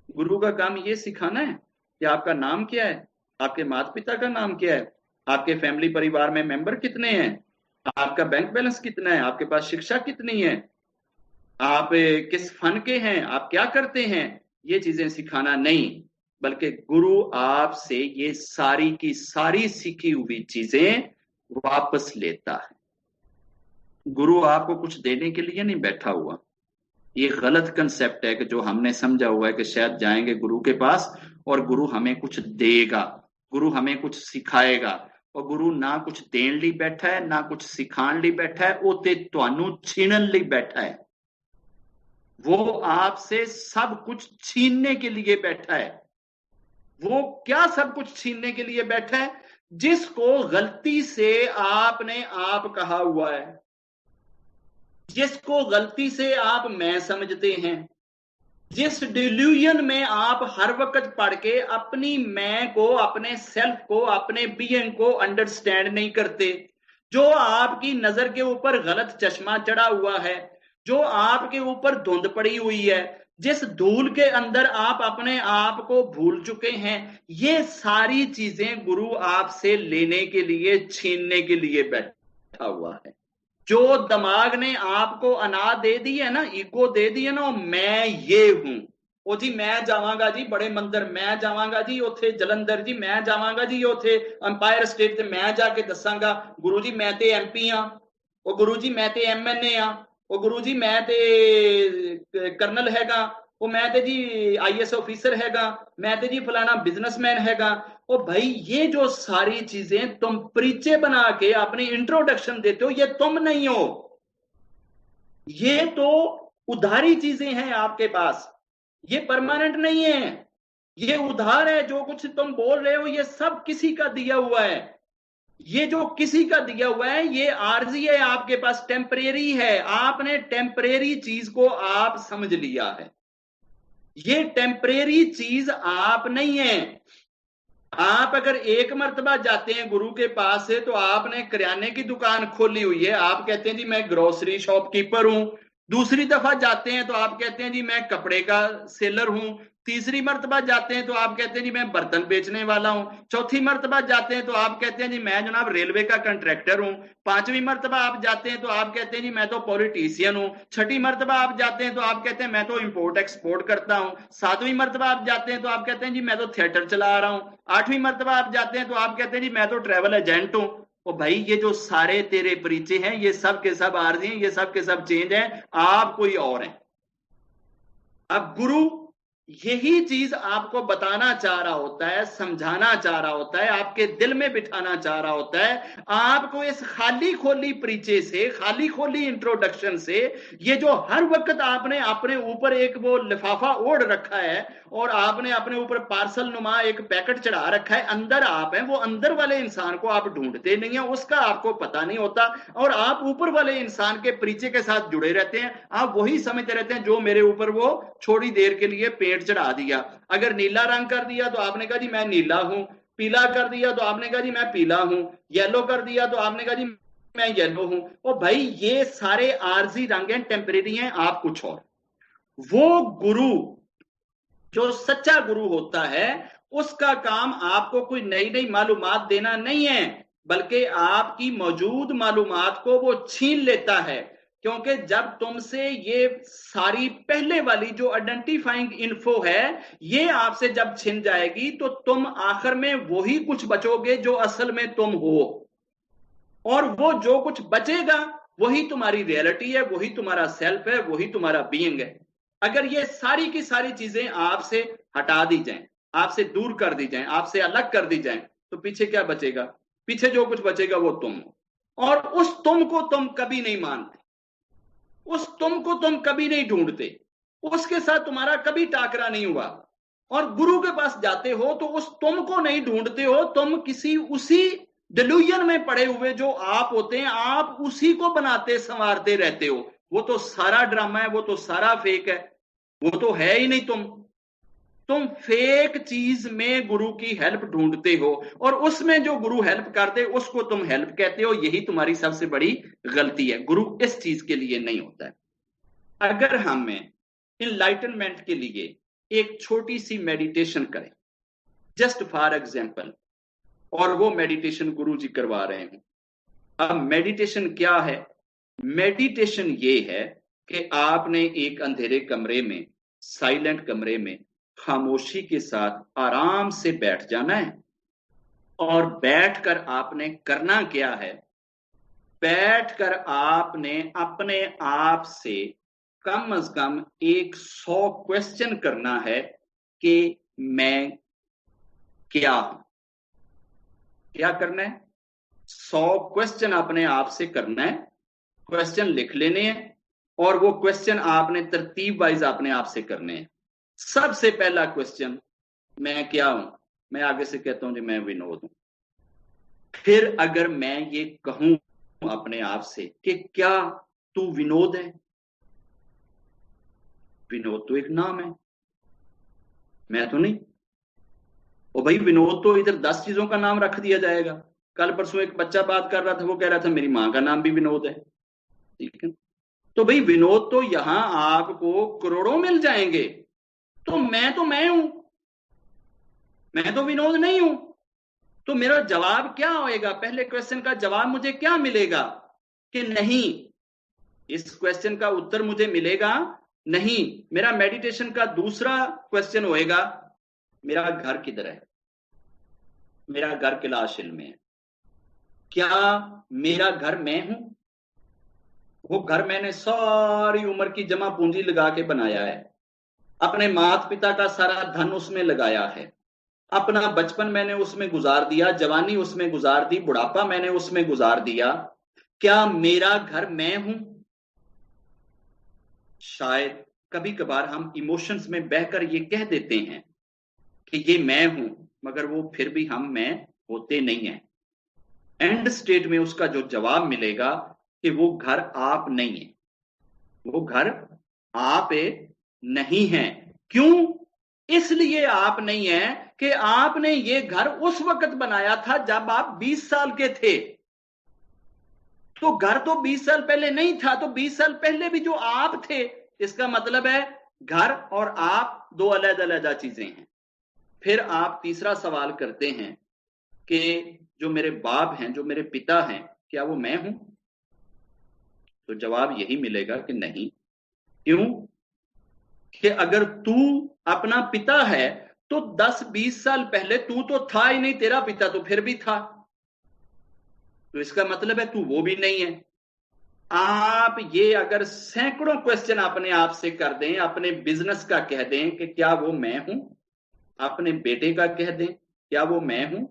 गुरु का काम ये सिखाना है कि आपका नाम क्या है, आपके माता पिता का नाम क्या है, आपके फैमिली परिवार में मेंबर कितने हैं, आपका बैंक बैलेंस कितना है, आपके पास शिक्षा कितनी है, आप किस फन के हैं, आप क्या करते हैं, ये चीजें सिखाना नहीं। बल्कि गुरु आपसे ये सारी की सारी सीखी हुई चीजें वापस लेता है। गुरु आपको कुछ देने के लिए नहीं बैठा हुआ। ये गलत कंसेप्ट है कि जो हमने समझा हुआ है कि शायद जाएंगे गुरु के पास और गुरु हमें कुछ देगा, गुरु हमें कुछ सिखाएगा। और गुरु ना कुछ देन ਲਈ बैठा है, ना कुछ सिखाने ਲਈ बैठा है, ਉਹ ਤੇ ਤੁਹਾਨੂੰ छीनन ਲਈ बैठा है। वो आपसे सब कुछ छीनने के लिए बैठा है। वो क्या सब कुछ छीनने के लिए बैठा है? जिसको गलती से आपने आप कहा हुआ है, जिसको गलती से आप मैं समझते हैं, जिस डिल्यूजन में आप हर वक्त पढ़ के अपनी मैं को, अपने सेल्फ को, अपने बीइंग को अंडरस्टैंड नहीं करते, जो आपकी नजर के ऊपर गलत चश्मा चढ़ा हुआ है, जो आपके ऊपर धुंध पड़ी हुई है, जिस धूल के अंदर आप अपने आप को भूल चुके हैं, ये सारी चीजें गुरु आपसे लेने के लिए, छीनने के लिए बैठा हुआ है। जो दिमाग ने आपको अना दे दी है ना, ईगो दे दी है ना, मैं ये हूं, ਉਹ जी मैं जावांगा जी बड़े मंदिर, मैं जावांगा जी ਉੱਥੇ जलंधर जी, मैं जावांगा जी ਉੱਥੇ अंपायर स्टेट ਤੇ मैं जाके दसांगा गुरु जी मैं ते एमपी हां, ਉਹ गुरु जी मैं ते एमएनए हां, ਉਹ गुरु जी मैं ते कर्नल हैगा, ਉਹ मैं ते जी आईएएस ऑफिसर हैगा, मैं ते जी फलाना बिजनेसमैन हैगा। ओ भाई ये जो सारी चीजें तुम परिचय बना के अपनी इंट्रोडक्शन देते हो, ये तुम नहीं हो, ये तो उधारी चीजें हैं आपके पास, ये परमानेंट नहीं है, ये उधार है। जो कुछ तुम बोल रहे हो ये सब किसी का दिया हुआ है, ये जो किसी का दिया हुआ है ये आरजी है, आपके पास टेम्परेरी है। आपने टेम्परेरी चीज को आप समझ लिया है, ये टेम्परेरी चीज आप नहीं है। आप अगर एक मर्तबा जाते हैं गुरु के पास से, तो आपने किराने की दुकान खोली हुई है, आप कहते हैं जी मैं ग्रोसरी शॉपकीपर हूं। दूसरी दफा जाते हैं तो आप कहते हैं जी मैं कपड़े का सेलर हूं। तीसरी मर्तबा जाते हैं तो आप कहते हैं जी मैं बर्तन बेचने वाला हूं। चौथी मर्तबा जाते हैं तो आप कहते हैं जी मैं जनाब रेलवे का कंट्रैक्टर हूं। पांचवी मर्तबा आप जाते हैं तो आप कहते हैं जी मैं तो पॉलिटिशियन हूं। छठी मर्तबा आप जाते हैं तो आप कहते हैं मैं तो इंपोर्ट एक्सपोर्ट करता हूं। सातवीं मर्तबा आप जाते हैं तो आप कहते हैं जी मैं तो थिएटर चला रहा हूं। आठवीं मर्तबा आप जाते हैं तो आप कहते हैं जी मैं तो ट्रैवल एजेंट हूं। ओ भाई ये जो सारे तेरे परिचय हैं ये सब के सब आरजी हैं, ये सब के सब चेंज हैं, आप कोई और हैं। अब गुरु यही चीज आपको बताना चाह रहा होता है, समझाना चाह रहा होता है, आपके दिल में बिठाना चाह रहा होता है। आपको इस खाली खोली परिचय से, खाली खोली इंट्रोडक्शन से, ये जो हर वक्त आपने अपने ऊपर एक वो लिफाफा ओढ़ रखा है और आपने अपने ऊपर पार्सल नुमा एक पैकेट चढ़ा रखा है, अंदर आप हैं, वो अंदर वाले इंसान को आप ढूंढते नहीं है, उसका आपको पता नहीं होता, और आप ऊपर वाले इंसान के परिचय के साथ जुड़े रहते हैं। आप वही समझते रहते हैं जो मेरे ऊपर वो थोड़ी देर के लिए पेंट चढ़ा दिया। अगर नीला रंग कर दिया तो आपने कहा जी मैं नीला हूं, पीला कर दिया तो आपने कहा जी मैं पीला हूं, येलो कर दिया तो आपने कहा जी मैं येलो हूं। और भाई ये सारे आरजी रंग हैं, टेम्परेरी हैं, आप कुछ और। वो गुरु जो सच्चा गुरु होता है उसका काम आपको कोई नई नई मालूमात देना नहीं है, बल्कि आपकी मौजूद मालूमात को वो छीन लेता है। क्योंकि जब तुमसे ये सारी पहले वाली जो आइडेंटिफाइंग इन्फो है ये आपसे जब छिन जाएगी तो तुम आखिर में वही कुछ बचोगे जो असल में तुम हो, और वो जो कुछ बचेगा वही तुम्हारी रियलिटी है, वही तुम्हारा सेल्फ है, वही तुम्हारा बीइंग है। अगर ये सारी की सारी चीजें आपसे हटा दी जाएं, आपसे दूर कर दी जाएं, आपसे अलग कर दी जाएं, तो पीछे क्या बचेगा? पीछे जो कुछ बचेगा वो तुम हो, और उस तुम को तुम कभी नहीं मानते, उस तुम को तुम कभी नहीं ढूंढते, उसके साथ तुम्हारा कभी टाकरा नहीं हुआ। और गुरु के पास जाते हो तो उस तुम को नहीं ढूंढते हो, तुम किसी उसी डिल्यूजन में पड़े हुए जो आप होते हैं, आप उसी को बनाते संवारते रहते हो। वो तो सारा ड्रामा है, वो तो सारा फेक है, वो तो है ही नहीं तुम। तुम फेक चीज में गुरु की हेल्प ढूंढते हो और उसमें जो गुरु हेल्प करते उसको तुम हेल्प कहते हो। यही तुम्हारी सबसे बड़ी गलती है। गुरु इस चीज के लिए नहीं होता है। अगर हमें इनलाइटनमेंट के लिए एक छोटी सी मेडिटेशन करें, जस्ट फॉर एग्जाम्पल, और वो मेडिटेशन गुरु जी करवा रहे हैं। अब मेडिटेशन क्या है? मेडिटेशन ये है कि आपने एक अंधेरे कमरे में, साइलेंट कमरे में खामोशी के साथ आराम से बैठ जाना है। और बैठकर आपने करना क्या है? बैठकर आपने अपने आप से कम से कम 100 क्वेश्चन करना है कि मैं क्या हूं। क्या करना है? 100 क्वेश्चन अपने आप से करना है। क्वेश्चन लिख लेने हैं और वो क्वेश्चन आपने तरतीब वाइज अपने आप से करने हैं। सबसे पहला क्वेश्चन, मैं क्या हूं? मैं आगे से कहता हूं जी मैं विनोद हूं। फिर अगर मैं ये कहूं अपने आप से कि क्या तू विनोद है? विनोद तो एक नाम है, मैं तो नहीं। ओ भाई, विनोद तो इधर 10 चीजों का नाम रख दिया जाएगा। कल परसों एक बच्चा बात कर रहा था, वो कह रहा था मेरी मां का नाम भी विनोद है। ठीक है, तो भाई विनोद तो यहां आपको करोड़ों मिल जाएंगे। तो मैं हूं, मैं तो विनोद नहीं हूं। तो मेरा जवाब क्या होएगा? पहले क्वेश्चन का जवाब मुझे क्या मिलेगा कि नहीं। इस क्वेश्चन का उत्तर मुझे मिलेगा नहीं। मेरा मेडिटेशन का दूसरा क्वेश्चन होएगा, मेरा घर किधर है? मेरा घर कैलाश हिल में है। क्या मेरा घर मैं हूं? वो घर मैंने सारी उम्र की जमा पूंजी लगा के बनाया है। अपने माता पिता का सारा धन उसमें लगाया है। अपना बचपन मैंने उसमें गुजार दिया, जवानी उसमें गुजार दी, बुढ़ापा मैंने उसमें गुजार दिया। क्या मेरा घर मैं हूं? शायद कभी कभार हम इमोशंस में बहकर ये कह देते हैं कि ये मैं हूं, मगर वो फिर भी हम मैं होते नहीं हैं। एंड स्टेट में उसका जो जवाब मिलेगा कि वो घर आप नहीं है, वो घर आप नहीं है। क्यों? इसलिए आप नहीं है कि आपने ये घर उस वक्त बनाया था जब आप 20 साल के थे। तो घर तो 20 साल पहले नहीं था, तो 20 साल पहले भी जो आप थे। इसका मतलब है घर और आप दो अलग अलग चीजें हैं। फिर आप तीसरा सवाल करते हैं कि जो मेरे बाप हैं, जो मेरे पिता हैं, क्या वो मैं हूं? तो जवाब यही मिलेगा कि नहीं। क्यों? कि अगर तू अपना पिता है तो 10-20 साल पहले तू तो था ही नहीं, तेरा पिता तो फिर भी था। तो इसका मतलब है तू वो भी नहीं है। आप ये अगर सैकड़ों क्वेश्चन अपने आप से कर दें, अपने बिजनेस का कह दें कि क्या वो मैं हूं, अपने बेटे का कह दें क्या वो मैं हूं,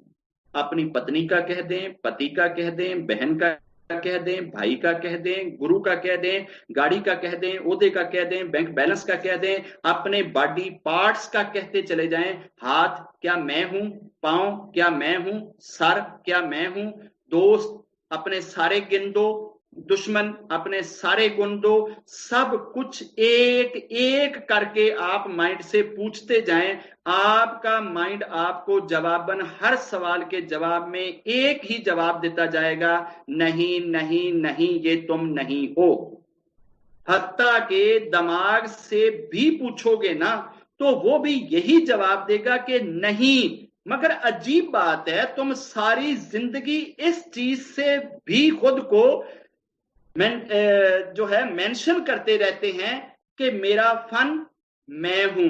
अपनी पत्नी का कह दें, पति का कह दें, बहन का कह दें, भाई का कह दें, गुरु का कह दें, गाड़ी का कह दें, ओहदे का कह दें, बैंक बैलेंस का कह दें, अपने बॉडी पार्ट्स का कहते चले जाएं। हाथ क्या मैं हूं? पांव क्या मैं हूं? सर क्या मैं हूं? दोस्त अपने सारे गिन दो, दुश्मन अपने सारे गुण दो। सब कुछ एक एक करके आप माइंड से पूछते जाएं। आपका माइंड आपको जवाबन हर सवाल के जवाब में एक ही जवाब देता जाएगा, नहीं नहीं नहीं, ये तुम नहीं हो। हत्ता के दिमाग से भी पूछोगे ना तो वो भी यही जवाब देगा कि नहीं। मगर अजीब बात है, तुम सारी जिंदगी इस चीज से भी खुद को जो है मेंशन करते रहते हैं कि मेरा फन मैं हूं,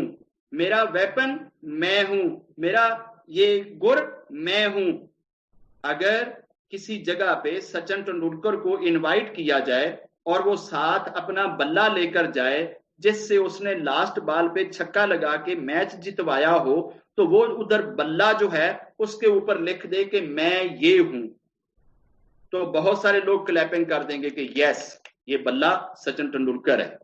मेरा वेपन मैं हूं, मेरा ये गुर मैं हूं। अगर किसी जगह पे सचिन तेंदुलकर को इनवाइट किया जाए और वो साथ अपना बल्ला लेकर जाए जिससे उसने लास्ट बॉल पे छक्का लगा के मैच जितवाया हो, तो वो उधर बल्ला जो है उसके ऊपर लिख दे कि मैं ये हूं, तो बहुत सारे लोग क्लैपिंग कर देंगे कि यस, ये बल्ला सचिन तेंदुलकर है।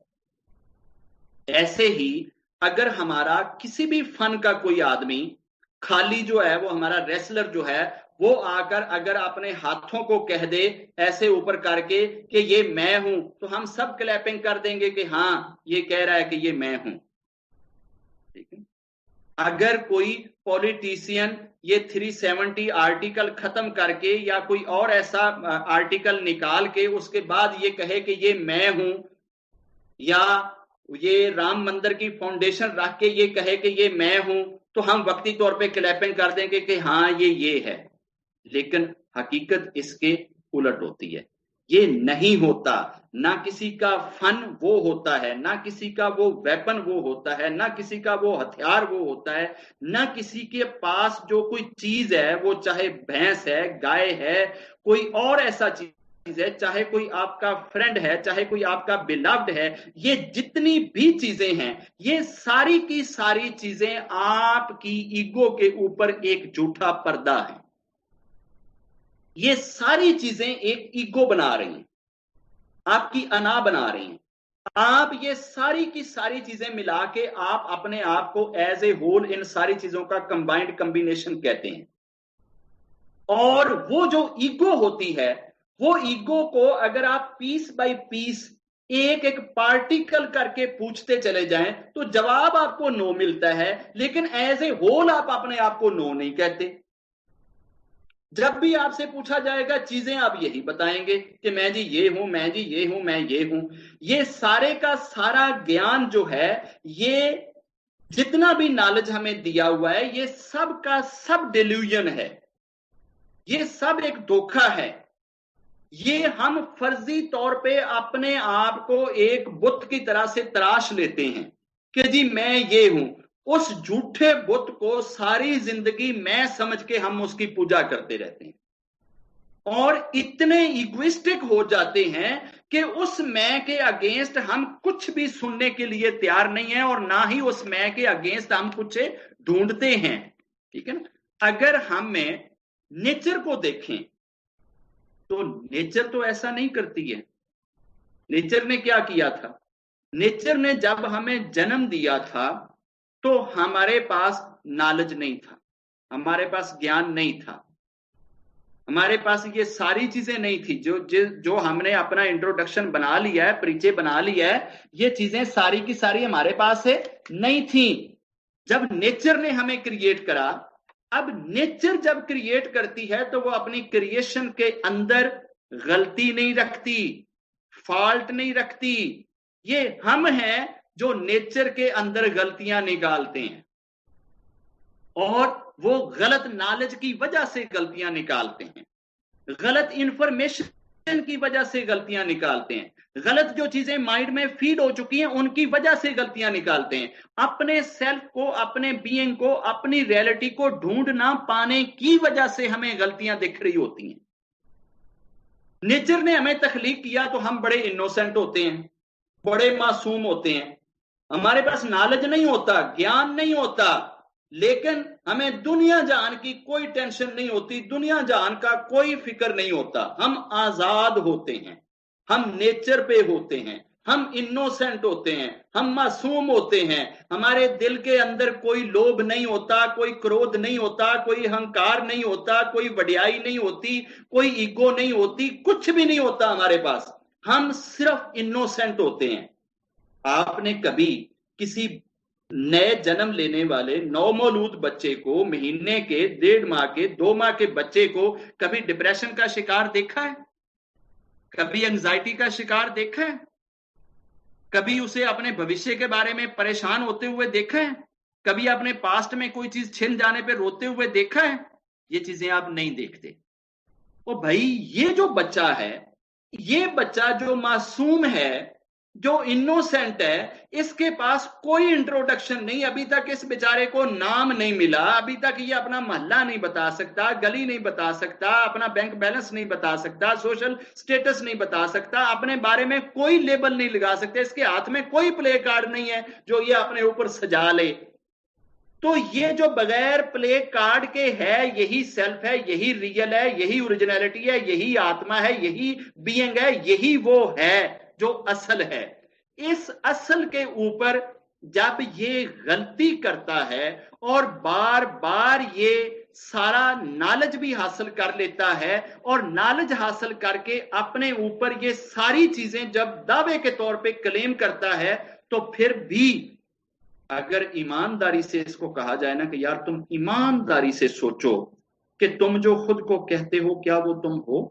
ऐसे ही अगर हमारा किसी भी फन का कोई आदमी खाली जो है, वो हमारा रेसलर जो है, वो आकर अगर अपने हाथों को कह दे ऐसे ऊपर करके कि ये मैं हूं, तो हम सब क्लैपिंग कर देंगे कि हाँ, ये कह रहा है कि ये मैं हूं। ठीक है। अगर कोई पॉलिटिशियन ये 370 आर्टिकल खत्म करके या कोई और ऐसा आर्टिकल निकाल के उसके बाद ये कहे कि ये मैं हूं, या ये राम मंदिर की फाउंडेशन रख के ये कहे कि ये मैं हूं, तो हम वक्ती तौर पे क्लैपिंग कर देंगे कि हाँ ये है। लेकिन हकीकत इसके उलट होती है। ये नहीं होता। ना किसी का फन वो होता है, ना किसी का वो वेपन वो होता है, ना किसी का वो हथियार वो होता है, ना किसी के पास जो कोई चीज है, वो चाहे भैंस है, गाय है, कोई और ऐसा चीज है, चाहे कोई आपका फ्रेंड है, चाहे कोई आपका बिलव्ड है, ये जितनी भी चीजें हैं, ये सारी की सारी चीजें आपकी ईगो के ऊपर एक झूठा पर्दा है। ये सारी चीजें एक ईगो बना रही हैं, आपकी अना बना रही हैं। आप ये सारी की सारी चीजें मिला के आप अपने आप को एज ए होल इन सारी चीजों का कंबाइंड कॉम्बिनेशन कहते हैं। और वो जो ईगो होती है, वो ईगो को अगर आप पीस बाय पीस एक एक पार्टिकल करके पूछते चले जाएं तो जवाब आपको नो मिलता है, लेकिन एज ए होल आप अपने आप को नो नहीं कहते। जब भी आपसे पूछा जाएगा चीजें आप यही बताएंगे कि मैं जी ये हूं, मैं जी ये हूं, मैं ये हूं। ये सारे का सारा ज्ञान जो है, ये जितना भी नॉलेज हमें दिया हुआ है, ये सब का सब डिल्यूजन है, ये सब एक धोखा है। ये हम फर्जी तौर पे अपने आप को एक बुत की तरह से तराश लेते हैं कि जी मैं ये हूं। उस झूठे बुत को सारी जिंदगी मैं समझ के हम उसकी पूजा करते रहते हैं और इतने इगोइस्टिक हो जाते हैं कि उस मैं के अगेंस्ट हम कुछ भी सुनने के लिए तैयार नहीं है और ना ही उस मैं के अगेंस्ट हम कुछ ढूंढते हैं। ठीक है ना। अगर हमें नेचर को देखें तो नेचर तो ऐसा नहीं करती है। नेचर ने क्या किया था? नेचर ने जब हमें जन्म दिया था तो हमारे पास नॉलेज नहीं था, हमारे पास ज्ञान नहीं था, हमारे पास ये सारी चीजें नहीं थी जो हमने अपना इंट्रोडक्शन बना लिया है, परिचय बना लिया है, ये चीजें सारी की सारी हमारे पास है नहीं थी जब नेचर ने हमें क्रिएट करा। अब नेचर जब क्रिएट करती है तो वो अपनी क्रिएशन के अंदर गलती नहीं रखती, फॉल्ट नहीं रखती। ये हम हैं जो नेचर के अंदर गलतियां निकालते हैं और वो गलत नॉलेज की वजह से गलतियां निकालते हैं, गलत इंफॉर्मेशन की वजह से गलतियां निकालते हैं, गलत जो चीजें माइंड में फीड हो चुकी हैं उनकी वजह से गलतियां निकालते हैं। अपने सेल्फ को, अपने बीइंग को, अपनी रियलिटी को ढूंढ ना पाने की वजह से हमें गलतियां दिख रही होती हैं। नेचर ने हमें तख्लीक किया तो हम बड़े इनोसेंट होते हैं, बड़े मासूम होते हैं, हमारे पास नॉलेज नहीं होता, ज्ञान नहीं होता, लेकिन हमें दुनिया जहान की कोई टेंशन नहीं होती, दुनिया जहान का कोई फिक्र नहीं होता। हम आजाद होते हैं, हम नेचर पे होते हैं, हम इनोसेंट होते हैं, हम मासूम होते हैं। हमारे दिल के अंदर कोई लोभ नहीं होता, कोई क्रोध नहीं होता, कोई अहंकार नहीं होता, कोई वड्याई नहीं होती, कोई ईगो नहीं होती, कुछ भी नहीं होता हमारे पास। हम सिर्फ इनोसेंट होते हैं। आपने कभी किसी नए जन्म लेने वाले नवमौलूद बच्चे को, महीने के, 1.5 माह के, 2 माह के बच्चे को कभी डिप्रेशन का शिकार देखा है? कभी एंजाइटी का शिकार देखा है? कभी उसे अपने भविष्य के बारे में परेशान होते हुए देखा है? कभी अपने पास्ट में कोई चीज छिन जाने पर रोते हुए देखा है? ये चीजें आप नहीं देखते। तो भाई ये जो बच्चा है, ये बच्चा जो मासूम है, जो इनोसेंट है, इसके पास कोई इंट्रोडक्शन नहीं। अभी तक इस बेचारे को नाम नहीं मिला, अभी तक ये अपना मोहल्ला नहीं बता सकता, गली नहीं बता सकता, अपना बैंक बैलेंस नहीं बता सकता, सोशल स्टेटस नहीं बता सकता, अपने बारे में कोई लेबल नहीं लगा सकते, इसके हाथ में कोई प्ले कार्ड नहीं है जो ये अपने ऊपर सजा ले। तो ये जो बगैर प्ले कार्ड के है, यही सेल्फ है, यही रियल है, यही ओरिजिनलिटी है, यही आत्मा है, यही बीइंग है, यही वो है जो असल है। इस असल के ऊपर जब ये गलती करता है और बार बार ये सारा नॉलेज भी हासिल कर लेता है और नॉलेज हासिल करके अपने ऊपर ये सारी चीजें जब दावे के तौर पे क्लेम करता है, तो फिर भी अगर ईमानदारी से इसको कहा जाए ना कि यार तुम ईमानदारी से सोचो कि तुम जो खुद को कहते हो क्या वो तुम हो,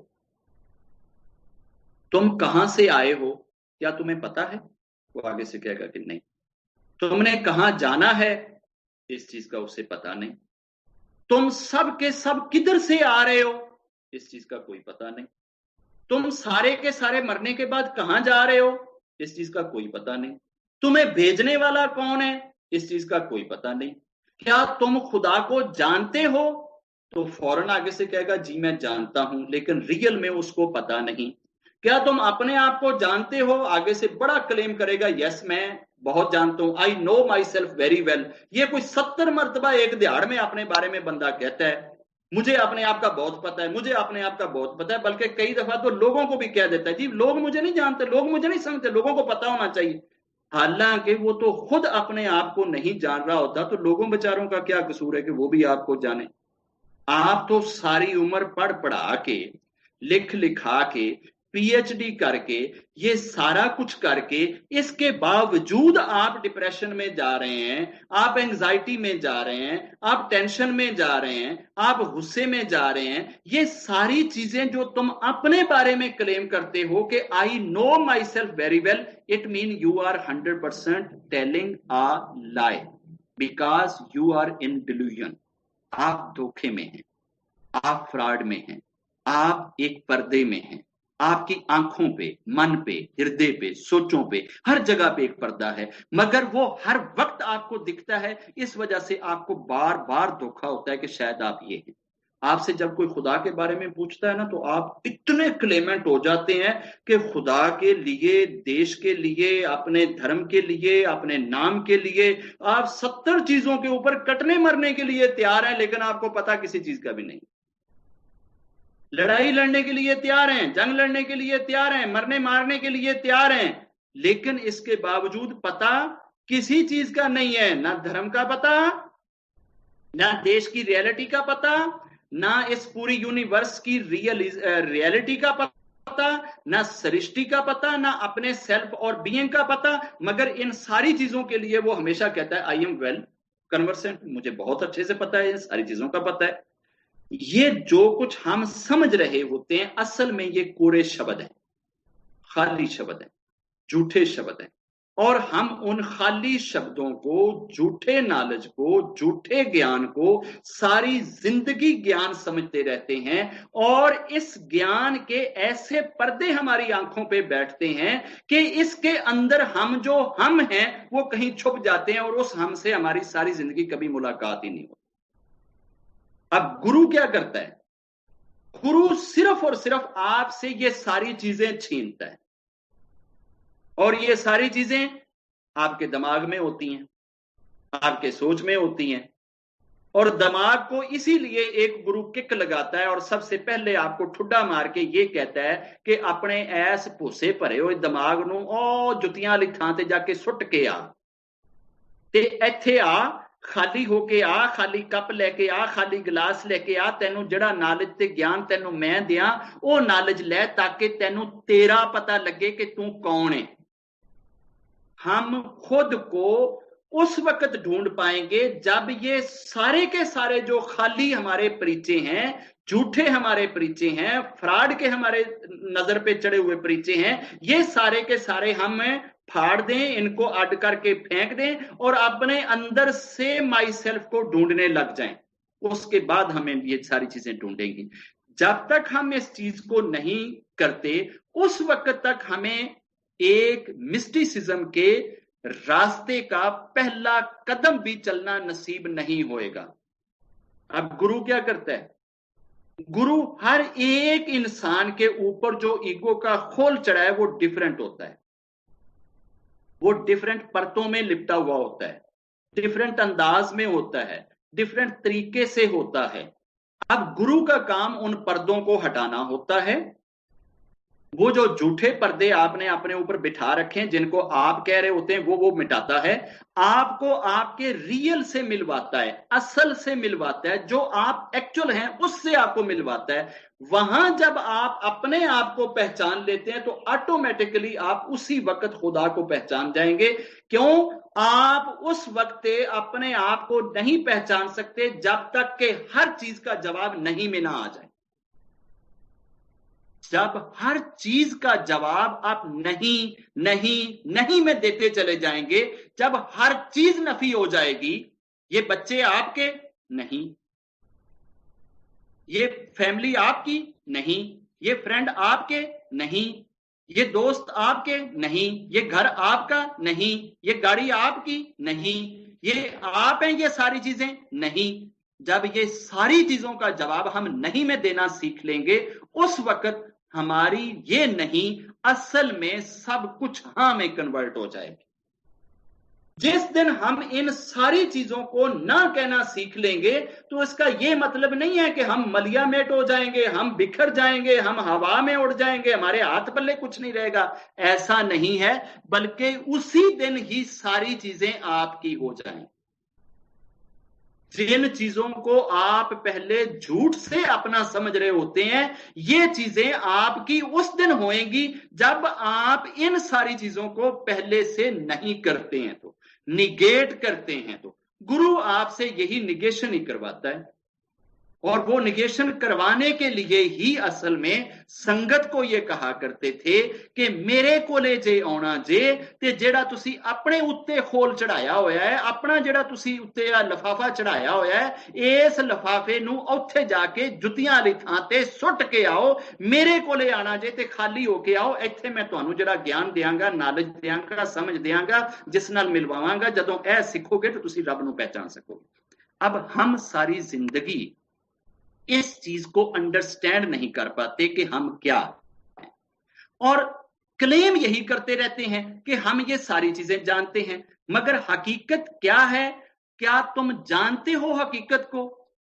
तुम कहां से आए हो, क्या तुम्हें पता है? वो आगे से कहेगा कि नहीं। तुमने कहां जाना है, इस चीज का उसे पता नहीं। तुम सब के सब किधर से आ रहे हो, इस चीज का कोई पता नहीं। तुम सारे के सारे मरने के बाद कहां जा रहे हो, इस चीज का कोई पता नहीं। तुम्हें भेजने वाला कौन है, इस चीज का कोई पता नहीं। क्या तुम खुदा को जानते हो? तो फौरन आगे से कहेगा जी मैं जानता हूं, लेकिन रियल में उसको पता नहीं। क्या तुम अपने आप को जानते हो? आगे से बड़ा क्लेम करेगा यस मैं बहुत जानता हूं, आई know myself very well. ये कोई 70 मरतबा एक दिहाड़ में अपने बारे में बंदा कहता है मुझे अपने आप का बहुत पता है, मुझे अपने आप का बहुत पता है, बल्कि कई दफा तो लोगों को भी कह देता है जी लोग मुझे नहीं जानते, लोग मुझे नहीं समझते, लोगों को पता होना चाहिए। हालांकि वो तो खुद अपने आप को नहीं जान रहा होता, तो लोगों बेचारों का क्या कसूर है कि वो भी आपको जाने। आप तो सारी उम्र पढ़ पढ़ा के, लिख लिखा के, पीएचडी करके, ये सारा कुछ करके, इसके बावजूद आप डिप्रेशन में जा रहे हैं, आप एंजाइटी में जा रहे हैं, आप टेंशन में जा रहे हैं, आप गुस्से में जा रहे हैं। ये सारी चीजें जो तुम अपने बारे में क्लेम करते हो कि I know myself very well, it mean you are 100% telling a lie, because you are in delusion. आप धोखे में हैं, आप फ्रॉड में हैं, आप एक पर्दे में हैं। आपकी आंखों पे, मन पे, हृदय पे, सोचों पे, हर जगह पे एक पर्दा है, मगर वो हर वक्त आपको दिखता है। इस वजह से आपको बार बार धोखा होता है कि शायद आप ये हैं। आपसे जब कोई खुदा के बारे में पूछता है ना, तो आप इतने क्लेमेंट हो जाते हैं कि खुदा के लिए, देश के लिए, अपने धर्म के लिए, अपने नाम के लिए आप 70 चीजों के ऊपर कटने मरने के लिए तैयार हैं, लेकिन आपको पता किसी चीज का भी नहीं। लड़ाई लड़ने के लिए तैयार हैं, जंग लड़ने के लिए तैयार हैं, मरने मारने के लिए तैयार हैं, लेकिन इसके बावजूद पता किसी चीज का नहीं है। ना धर्म का पता, ना देश की रियलिटी का पता, ना इस पूरी यूनिवर्स की रियलिटी का पता, ना सृष्टि का पता, ना अपने सेल्फ और बीइंग का पता। मगर इन सारी चीजों के लिए वो हमेशा कहता है आई एम वेल कन्वर्सेंट, मुझे बहुत अच्छे से पता है, इन सारी चीजों का पता है। ये जो कुछ हम समझ रहे होते हैं, असल में ये कोरे शब्द हैं, खाली शब्द हैं, झूठे शब्द हैं। और हम उन खाली शब्दों को, झूठे नॉलेज को, झूठे ज्ञान को सारी जिंदगी ज्ञान समझते रहते हैं। और इस ज्ञान के ऐसे पर्दे हमारी आंखों पे बैठते हैं कि इसके अंदर हम जो हम हैं वो कहीं छुप जाते हैं, और उस हम से हमारी सारी जिंदगी कभी मुलाकात ही नहीं होती। अब गुरु क्या करता है? गुरु सिर्फ और सिर्फ आपसे ये सारी चीजें छीनता है, और ये सारी चीजें आपके दिमाग में होती हैं, आपके सोच में होती हैं। और दिमाग को इसीलिए एक गुरु किक लगाता है और सबसे पहले आपको ठुड्डा मार के ये कहता है कि अपने ऐस भूसे भरे हुए दिमाग नूं ओ जुतियां वाली थां ते जाके सुट के आ, ते इत्थे आ, खाली होके आ, खाली कप लेके आ, खाली गिलास लेके आ, तेनू जड़ा नॉलेज ते ज्ञान तेनू मैं दियां वो नॉलेज ले, ताकि तेनू तेरा पता लगे कि तू कौन है। हम खुद को उस वक्त ढूंढ पाएंगे जब ये सारे के सारे जो खाली हमारे परिचय हैं, झूठे हमारे परिचय हैं, फ्रॉड के हमारे नजर पे चढ़े हुए परिचय हैं, ये सारे के सारे हम फाड़ दें, इनको अड करके फेंक दें और अपने अंदर से माई सेल्फ को ढूंढने लग जाएं। उसके बाद हमें ये सारी चीजें ढूंढेंगी। जब तक हम इस चीज को नहीं करते, उस वक्त तक हमें एक मिस्टिसिज्म के रास्ते का पहला कदम भी चलना नसीब नहीं होएगा। अब गुरु क्या करता है? गुरु हर एक इंसान के ऊपर जो ईगो का खोल चढ़ा है वो डिफरेंट होता है, वो डिफरेंट परतों में लिपटा हुआ होता है, डिफरेंट अंदाज में होता है, डिफरेंट तरीके से होता है। अब गुरु का काम उन पर्दों को हटाना होता है। वो जो झूठे पर्दे आपने अपने ऊपर बिठा रखे हैं, जिनको आप कह रहे होते हैं, वो मिटाता है, आपको आपके रियल से मिलवाता है, असल से मिलवाता है, जो आप एक्चुअल हैं उससे आपको मिलवाता है। वहां जब आप अपने आप को पहचान लेते हैं तो ऑटोमेटिकली आप उसी वक्त खुदा को पहचान जाएंगे। क्यों? आप उस वक्त अपने आप को नहीं पहचान सकते जब तक कि हर चीज का जवाब नहीं में ना आ जाए। जब हर चीज का जवाब आप नहीं नहीं नहीं में देते चले जाएंगे, जब हर चीज नफी हो जाएगी, ये बच्चे आपके नहीं, ये फैमिली आपकी नहीं, ये फ्रेंड आपके नहीं, ये दोस्त आपके नहीं, ये घर आपका नहीं, ये गाड़ी आपकी नहीं, ये आप हैं, ये सारी चीजें नहीं। जब ये सारी चीजों का जवाब हम नहीं में देना सीख लेंगे, उस वक्त हमारी ये नहीं असल में सब कुछ हाँ में कन्वर्ट हो जाएगी। जिस दिन हम इन सारी चीजों को ना कहना सीख लेंगे, तो इसका यह मतलब नहीं है कि हम मलिया मेट हो जाएंगे, हम बिखर जाएंगे, हम हवा में उड़ जाएंगे, हमारे हाथ पल्ले कुछ नहीं रहेगा। ऐसा नहीं है, बल्कि उसी दिन ही सारी चीजें आपकी हो जाएंगी। जिन चीजों को आप पहले झूठ से अपना समझ रहे होते हैं, ये चीजें आपकी उस दिन होंगी जब आप इन सारी चीजों को पहले से नहीं करते हैं, तो निगेट करते हैं। तो गुरु आपसे यही निगेशन ही करवाता है, और वो निगेशन करवाने के लिए ही असल में संगत को ये कहा करते थे कि मेरे कोले जे आना जे, ते जेड़ा तुसी अपने उत्ते खोल चढ़ाया होया है, अपना जेड़ा तुसी उत्ते लफाफा चढ़ाया होया है, इस लफाफे नू उत्थे जाके जुतियां वाली थां ते सुट के आओ। मेरे कोले आना जे ते खाली होके आओ, इत्थे मैं तुहानू जेड़ा ज्ञान देंगा, नॉलेज देंगा, समझ देंगा, जिस नाल मिलवावांगा। जदों ऐ सीखोगे तो तुसी रब नू पहचान सकोगे। अब हम सारी जिंदगी इस चीज को अंडरस्टैंड नहीं कर पाते कि हम क्या हैं, और क्लेम यही करते रहते हैं कि हम ये सारी चीजें जानते हैं, मगर हकीकत क्या है? क्या तुम जानते हो हकीकत को?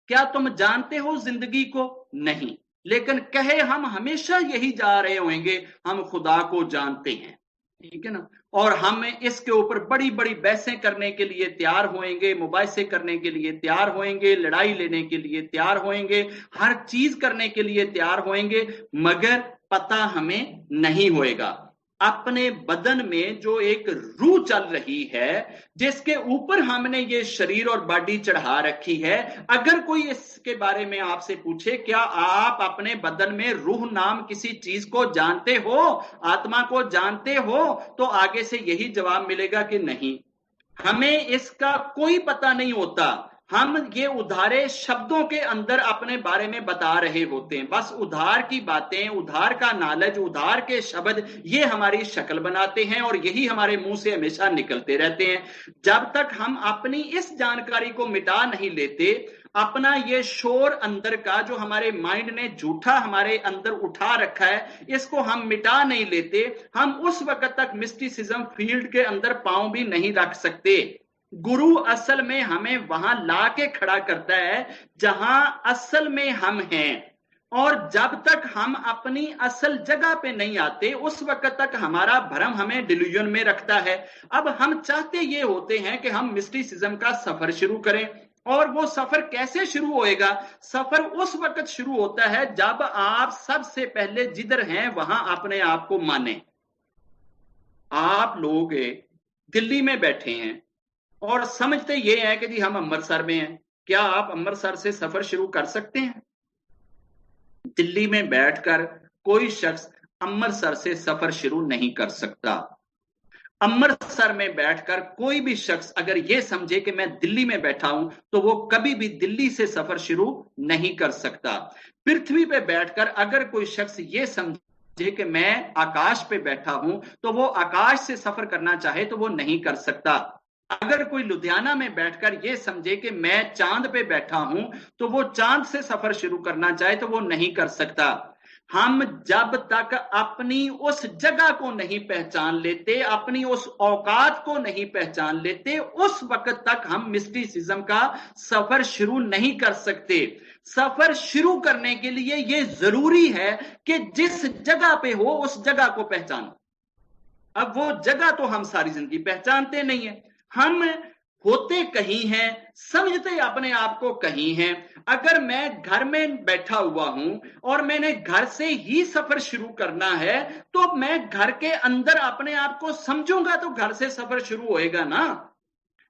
क्या तुम जानते हो जिंदगी को? नहीं। लेकिन कहे हम हमेशा यही जा रहे होंगे, हम खुदा को जानते हैं, ठीक है ना, और हम इसके ऊपर बड़ी बड़ी बहसें करने के लिए तैयार होएंगे, मुबाहिसे करने के लिए तैयार होएंगे, लड़ाई लेने के लिए तैयार होएंगे, हर चीज करने के लिए तैयार होएंगे, मगर पता हमें नहीं होएगा अपने बदन में जो एक रूह चल रही है, जिसके ऊपर हमने ये शरीर और बॉडी चढ़ा रखी है। अगर कोई इसके बारे में आपसे पूछे क्या आप अपने बदन में रूह नाम किसी चीज को जानते हो, आत्मा को जानते हो, तो आगे से यही जवाब मिलेगा कि नहीं, हमें इसका कोई पता नहीं होता। हम ये उधारे शब्दों के अंदर अपने बारे में बता रहे होते हैं, बस उधार की बातें, उधार का नॉलेज, उधार के शब्द, ये हमारी शक्ल बनाते हैं और यही हमारे मुंह से हमेशा निकलते रहते हैं। जब तक हम अपनी इस जानकारी को मिटा नहीं लेते, अपना ये शोर अंदर का जो हमारे माइंड ने झूठा हमारे अंदर उठा रखा है, इसको हम मिटा नहीं लेते, हम उस वक्त तक मिस्टिसिज्म फील्ड के अंदर पांव भी नहीं रख सकते। गुरु असल में हमें वहां ला के खड़ा करता है जहां असल में हम हैं, और जब तक हम अपनी असल जगह पे नहीं आते, उस वक्त तक हमारा भ्रम हमें डिल्यूजन में रखता है। अब हम चाहते ये होते हैं कि हम मिस्टिसिज्म का सफर शुरू करें, और वो सफर कैसे शुरू होएगा? सफर उस वक्त शुरू होता है जब आप सबसे पहले जिधर हैं वहां अपने आप को माने। आप लोग दिल्ली में बैठे हैं और समझते ये है कि जी हम अमृतसर में हैं। क्या आप अमृतसर से सफर शुरू कर सकते हैं? दिल्ली में बैठकर कोई शख्स अमृतसर से सफर शुरू नहीं कर सकता। अमृतसर में बैठकर कोई भी शख्स अगर ये समझे कि मैं दिल्ली में बैठा हूं, तो वो कभी भी दिल्ली से सफर शुरू नहीं कर सकता। पृथ्वी पे बैठकर अगर कोई शख्स ये समझे कि मैं आकाश पे बैठा हूं, तो वो आकाश से सफर करना चाहे तो वो नहीं कर सकता। अगर कोई लुधियाना में बैठकर यह समझे कि मैं चांद पे बैठा हूं, तो वो चांद से सफर शुरू करना चाहे तो वो नहीं कर सकता। हम जब तक अपनी उस जगह को नहीं पहचान लेते, अपनी उस औकात को नहीं पहचान लेते, उस वक्त तक हम मिस्टिसिज्म का सफर शुरू नहीं कर सकते। सफर शुरू करने के लिए यह जरूरी है कि जिस जगह पे हो उस जगह को पहचानो। अब वो जगह तो हम सारी जिंदगी पहचानते नहीं है, हम होते कहीं हैं, समझते अपने आप को कहीं हैं। अगर मैं घर में बैठा हुआ हूं और मैंने घर से ही सफर शुरू करना है, तो मैं घर के अंदर अपने आप को समझूंगा तो घर से सफर शुरू होएगा ना।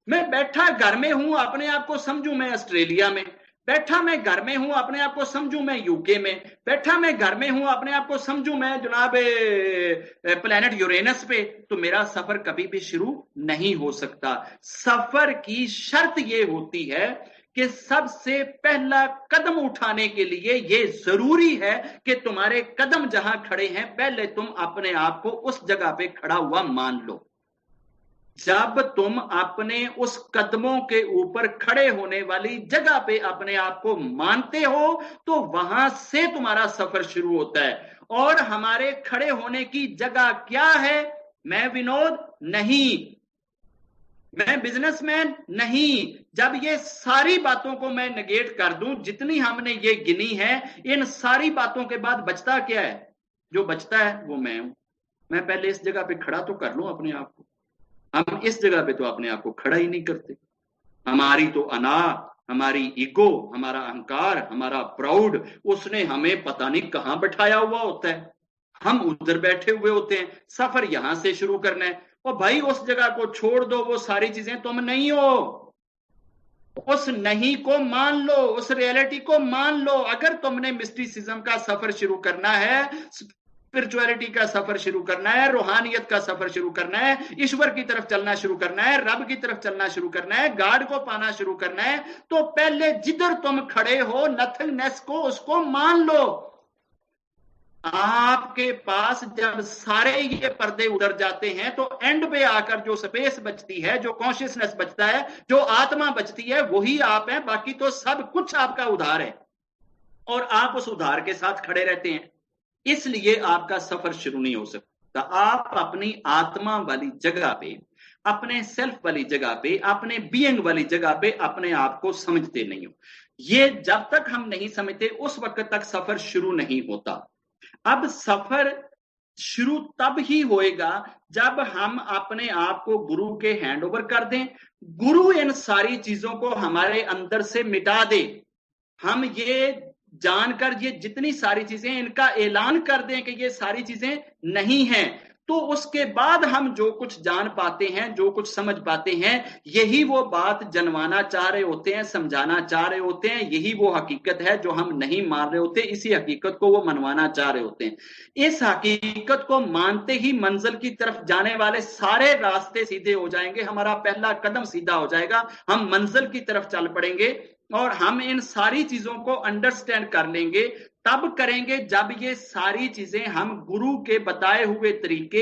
मैं बैठा घर में हूं, अपने आप को समझूं मैं ऑस्ट्रेलिया में, बैठा मैं घर में हूं, अपने आप को समझूं मैं यूके में, बैठा मैं घर में हूं, अपने आप को समझूं मैं जनाब प्लेनेट यूरेनस पे, तो मेरा सफर कभी भी शुरू नहीं हो सकता। सफर की शर्त ये होती है कि सबसे पहला कदम उठाने के लिए ये जरूरी है कि तुम्हारे कदम जहां खड़े हैं, पहले तुम अपने आप को उस जगह पे खड़ा हुआ मान लो। जब तुम अपने उस कदमों के ऊपर खड़े होने वाली जगह पे अपने आप को मानते हो, तो वहां से तुम्हारा सफर शुरू होता है। और हमारे खड़े होने की जगह क्या है? मैं विनोद नहीं, मैं बिजनेसमैन नहीं। जब ये सारी बातों को मैं नेगेट कर दूं, जितनी हमने ये गिनी है, इन सारी बातों के बाद बचता क्या है? जो बचता है वो मैं हूं। मैं पहले इस जगह पे खड़ा तो कर लूं अपने आप को। हम इस जगह पे तो अपने आप को खड़ा ही नहीं करते। हमारी तो अना, हमारी ईगो, हमारा अहंकार, हमारा प्राउड, उसने हमें पता नहीं कहां बैठाया हुआ होता है। हम उधर बैठे हुए होते हैं, सफर यहां से शुरू करना है। और भाई उस जगह को छोड़ दो, वो सारी चीजें तुम नहीं हो। उस नहीं को मान लो, उस रियलिटी को मान लो। अगर तुमने मिस्टिसिज्म का सफर शुरू करना है, स्पिरिचुअलिटी का सफर शुरू करना है, रूहानियत का सफर शुरू करना है, ईश्वर की तरफ चलना शुरू करना है, रब की तरफ चलना शुरू करना है, गॉड को पाना शुरू करना है, तो पहले जिधर तुम खड़े हो नथिंगनेस को, उसको मान लो। आपके पास जब सारे ये पर्दे उतर जाते हैं, तो एंड पे आकर जो स्पेस बचती है, जो कॉन्शियसनेस बचता है, जो आत्मा बचती है, वही आप हैं। बाकी तो सब कुछ आपका उधार है, और आप उस उधार के साथ खड़े रहते हैं। इसलिए आपका सफर शुरू नहीं हो सकता। आप अपनी आत्मा वाली जगह पे, अपने सेल्फ वाली जगह पे, अपने बीइंग वाली जगह पे अपने आप को समझते नहीं हो। ये जब तक हम नहीं समझते, उस वक्त तक सफर शुरू नहीं होता। अब सफर शुरू तब ही होएगा जब हम अपने आप को गुरु के हैंड ओवर कर दें, गुरु इन सारी चीजों को हमारे अंदर से मिटा दे। हम ये जानकर ये जितनी सारी चीजें, इनका ऐलान कर दें कि ये सारी चीजें नहीं हैं, तो उसके बाद हम जो कुछ जान पाते हैं, जो कुछ समझ पाते हैं, यही वो बात जनवाना चाह रहे होते हैं, समझाना चाह रहे होते हैं। यही वो हकीकत है जो हम नहीं मान रहे होते। इसी हकीकत को वो मनवाना चाह रहे होते हैं। इस हकीकत को मानते ही मंजिल की तरफ जाने वाले सारे रास्ते सीधे हो जाएंगे, हमारा पहला कदम सीधा हो जाएगा, हम मंजिल की तरफ चल पड़ेंगे। और हम इन सारी चीजों को अंडरस्टैंड कर लेंगे, तब करेंगे जब ये सारी चीजें हम गुरु के बताए हुए तरीके,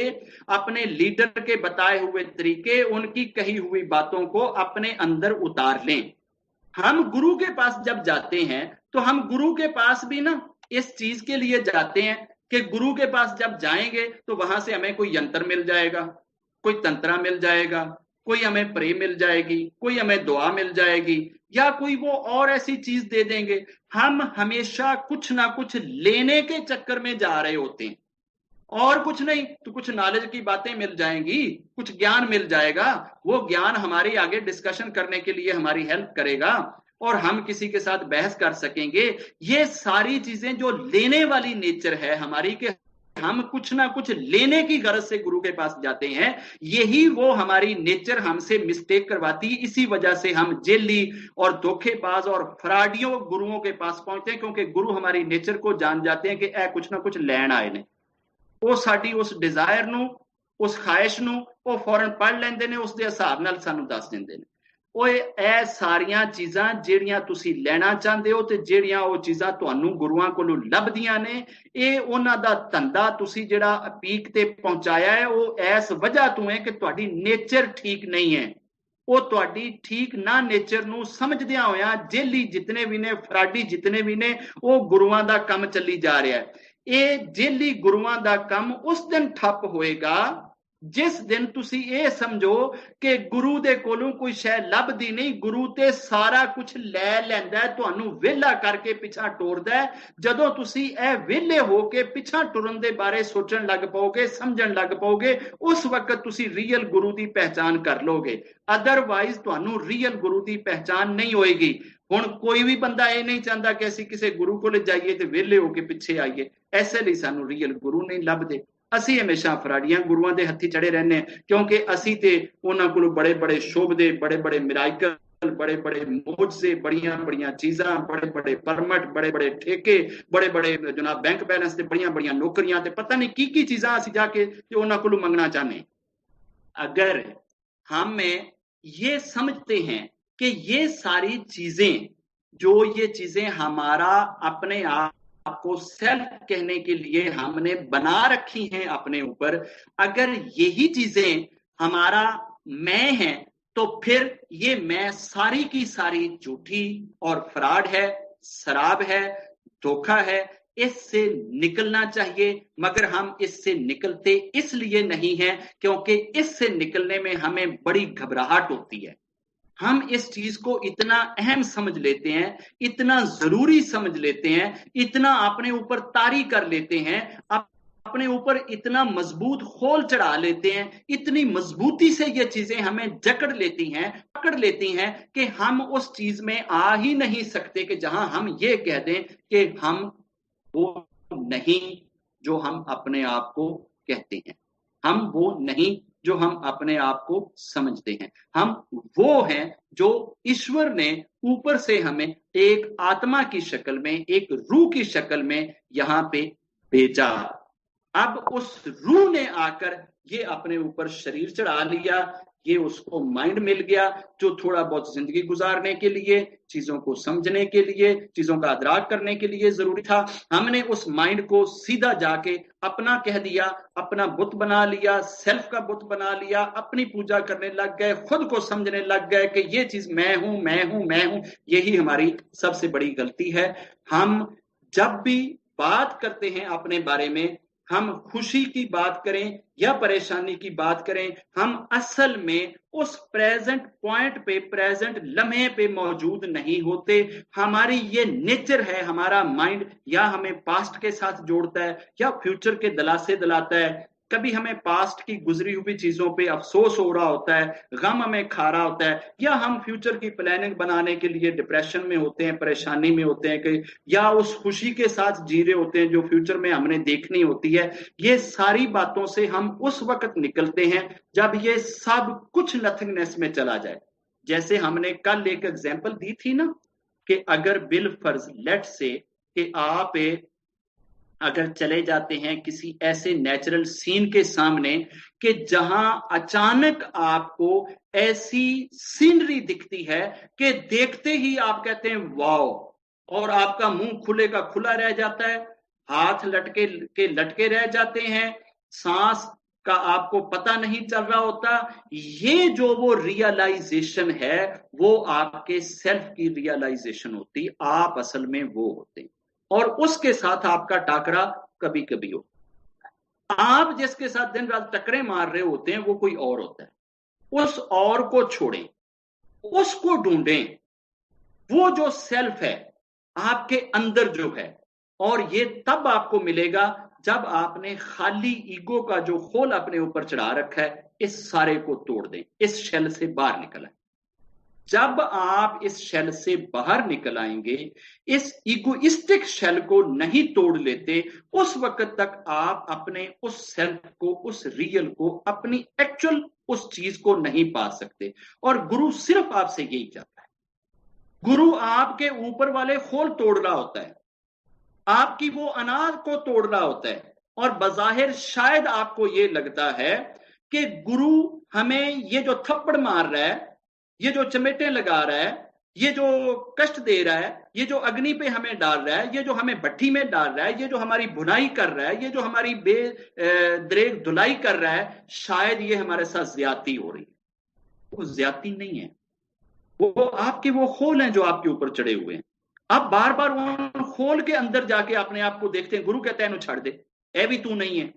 अपने लीडर के बताए हुए तरीके, उनकी कही हुई बातों को अपने अंदर उतार लें। हम गुरु के पास जब जाते हैं, तो हम गुरु के पास भी ना इस चीज के लिए जाते हैं कि गुरु के पास जब जाएंगे तो वहां से हमें कोई यंत्र मिल जाएगा, कोई तंत्रा मिल जाएगा, कोई हमें प्रे मिल जाएगी, कोई हमें दुआ मिल जाएगी, या कोई वो और ऐसी चीज दे देंगे। हम हमेशा कुछ ना कुछ लेने के चक्कर में जा रहे होते हैं, और कुछ नहीं तो कुछ नॉलेज की बातें मिल जाएंगी, कुछ ज्ञान मिल जाएगा। वो ज्ञान हमारी आगे डिस्कशन करने के लिए हमारी हेल्प करेगा, और हम किसी के साथ बहस कर सकेंगे। ये सारी चीजें जो लेने वाली नेचर है हमारी, कि हम कुछ ना कुछ लेने की गरज से गुरु के पास जाते हैं, यही वो हमारी नेचर हमसे मिस्टेक करवाती है। इसी वजह से हम जेली और धोखेबाज और फ्रॉडियों गुरुओं के पास पहुंचते हैं, क्योंकि गुरु हमारी नेचर को जान जाते हैं कि ए कुछ ना कुछ लैन आए ने। वो साडी उस डिजायर नू, उस ख्वाहिश नू वो फौरन पढ़ लेंदे ने, उसके हिसाब नाल सानू दस दिंदे ने। ओए ए सारियां चीजां जेड़ियां तुसी लेना चाहते हो, ते जेड़ियां वो चीजां तुहानू गुरुआं कोलों लभदियां ने, ये उन्हां दा धंधा तुसी जेड़ा पीक ते पहुंचाया है, वो इस वजह तो है कि तुहाडी नेचर ठीक नहीं है। वो तुहाडी ठीक ना नेचर नू समझदियां होया जेली जितने भी ने, फराडी जितने भी ने, वो गुरुआं दा काम चली जा रहा है। ये जेली गुरुआं दा काम उस दिन ठप होएगा जिस दिन तुसी ये समझो कि गुरु दे कोलों कोई शै लभदी नहीं, गुरु ते सारा कुछ लै लैंदा है, तुहानू वेला करके पिछा टोरदा है। जदों तुसी ए वेले हो के पिछा टुरन दे बारे सोचण लग पाओगे, समझण लग पाओगे, उस वक्त तुसी रियल गुरु दी पहचान कर लोगे। अदरवाइज तुहानू रियल गुरु दी पहचान नहीं होएगी। हुण कोई भी बंदा ये नहीं चाहता कि असीं किसी गुरु कोल जाइए ते वेले हो के पिछे आइए, ऐसे लिए सानू रियल गुरु नहीं लभदे। ਅਸੀਂ हमेशा फराडियां गुरुआं दे हत्थी चढ़े रहने क्योंकि ਅਸੀਂ ते उन्हां कोलों बड़े बड़े शोभदे बड़े बड़े मिराइकल बड़े बड़े मोजे बड़ियां बड़ियां चीज़ां बड़े बड़े परमट बड़े बड़े ठेके बड़े बड़े जनाब बैंक बैलेंस ते बड़ियां बड़ियां नौकरियां ते पता नहीं की चीज़ां ਅਸੀਂ जाके ते उन्हां कोलों मंगना चाहने। अगर हम ये समझते हैं कि ये सारी चीजें जो ये चीजें हमारा अपने आप को सेल्फ कहने के लिए हमने बना रखी हैं अपने ऊपर, अगर यही चीजें हमारा मैं है तो फिर ये मैं सारी की सारी झूठी और फ्रॉड है, शराब है, धोखा है। इससे निकलना चाहिए, मगर हम इससे निकलते इसलिए नहीं हैं क्योंकि इससे निकलने में हमें बड़ी घबराहट होती है। हम इस चीज को इतना अहम समझ लेते हैं, इतना जरूरी समझ लेते हैं, इतना अपने ऊपर तारी कर लेते हैं, अपने ऊपर इतना मजबूत खोल चढ़ा लेते हैं, इतनी मजबूती से ये चीजें हमें जकड़ लेती हैं, पकड़ लेती हैं कि हम उस चीज में आ ही नहीं सकते कि जहां हम ये कह दें कि हम वो नहीं जो हम अपने आप को कहते हैं, हम वो नहीं जो हम अपने आप को समझते हैं, हम वो हैं जो ईश्वर ने ऊपर से हमें एक आत्मा की शक्ल में, एक रूह की शक्ल में यहां पे भेजा। अब उस रूह ने आकर ये अपने ऊपर शरीर चढ़ा लिया, ये उसको माइंड मिल गया जो थोड़ा बहुत जिंदगी गुजारने के लिए, चीजों को समझने के लिए, चीजों का अदराक करने के लिए जरूरी था। हमने उस माइंड को सीधा जाके अपना कह दिया, अपना बुत बना लिया, सेल्फ का बुत बना लिया, अपनी पूजा करने लग गए, खुद को समझने लग गए कि ये चीज मैं हूं मैं हूं मैं हूं। यही हमारी सबसे बड़ी गलती है। हम जब भी बात करते हैं अपने बारे में, हम खुशी की बात करें या परेशानी की बात करें, हम असल में उस प्रेजेंट पॉइंट पे, प्रेजेंट लम्हे पे मौजूद नहीं होते। हमारी ये नेचर है, हमारा माइंड या हमें पास्ट के साथ जोड़ता है या फ्यूचर के दिलासे दिलाता है। कभी हमें पास्ट की गुजरी हुई चीजों पे अफसोस हो रहा होता है, गम हमें खा रहा होता है, या हम फ्यूचर की प्लानिंग बनाने के लिए डिप्रेशन में होते हैं, परेशानी में होते हैं, कि या उस खुशी के साथ जी रहे होते हैं जो फ्यूचर में हमने देखनी होती है। ये सारी बातों से हम उस वक्त निकलते हैं जब ये सब कुछ नथिंगनेस में चला जाए। जैसे हमने कल एक एग्जांपल दी थी ना कि अगर बिल फर्ज लेट से कि आप अगर चले जाते हैं किसी ऐसे नेचुरल सीन के सामने कि जहां अचानक आपको ऐसी सीनरी दिखती है कि देखते ही आप कहते हैं वाओ, और आपका मुंह खुले का खुला रह जाता है, हाथ लटके के लटके रह जाते हैं, सांस का आपको पता नहीं चल रहा होता। ये जो वो रियलाइजेशन है वो आपके सेल्फ की रियलाइजेशन होती, आप असल में वो होते हैं, और उसके साथ आपका टाकरा कभी कभी हो। आप जिसके साथ दिन रात टकरे मार रहे होते हैं वो कोई और होता है। उस और को छोड़ें, उसको ढूंढें, वो जो सेल्फ है आपके अंदर जो है, और ये तब आपको मिलेगा जब आपने खाली ईगो का जो खोल अपने ऊपर चढ़ा रखा है इस सारे को तोड़ दें, इस शेल से बाहर निकल आए। जब आप इस शेल से बाहर निकल आएंगे, इस इगोइस्टिक शेल को नहीं तोड़ लेते, उस वक्त तक आप अपने उस सेल्फ को, उस रियल को, अपनी एक्चुअल उस चीज को नहीं पा सकते। और गुरु सिर्फ आपसे यही चाहता है। गुरु आपके ऊपर वाले खोल तोड़ रहा होता है, आपकी वो अनाज को तोड़ रहा होता है, और बजाहिर शायद आपको ये लगता है कि गुरु हमें ये जो थप्पड़ मार रहा है, ये जो चमेटे लगा रहा है, ये जो कष्ट दे रहा है, ये जो अग्नि पे हमें डाल रहा है, ये जो हमें भट्ठी में डाल रहा है, ये जो हमारी बुनाई कर रहा है, ये जो हमारी बेदरेग धुलाई कर रहा है, शायद ये हमारे साथ ज्यादती हो रही है। वो ज्यादती नहीं है, वो आपके वो खोल हैं जो आपके ऊपर चढ़े हुए हैं। आप बार बार वो खोल के अंदर जाके अपने आप को देखते हैं। गुरु कहता है इन्हें छाड़ दे, ए भी तू नहीं है।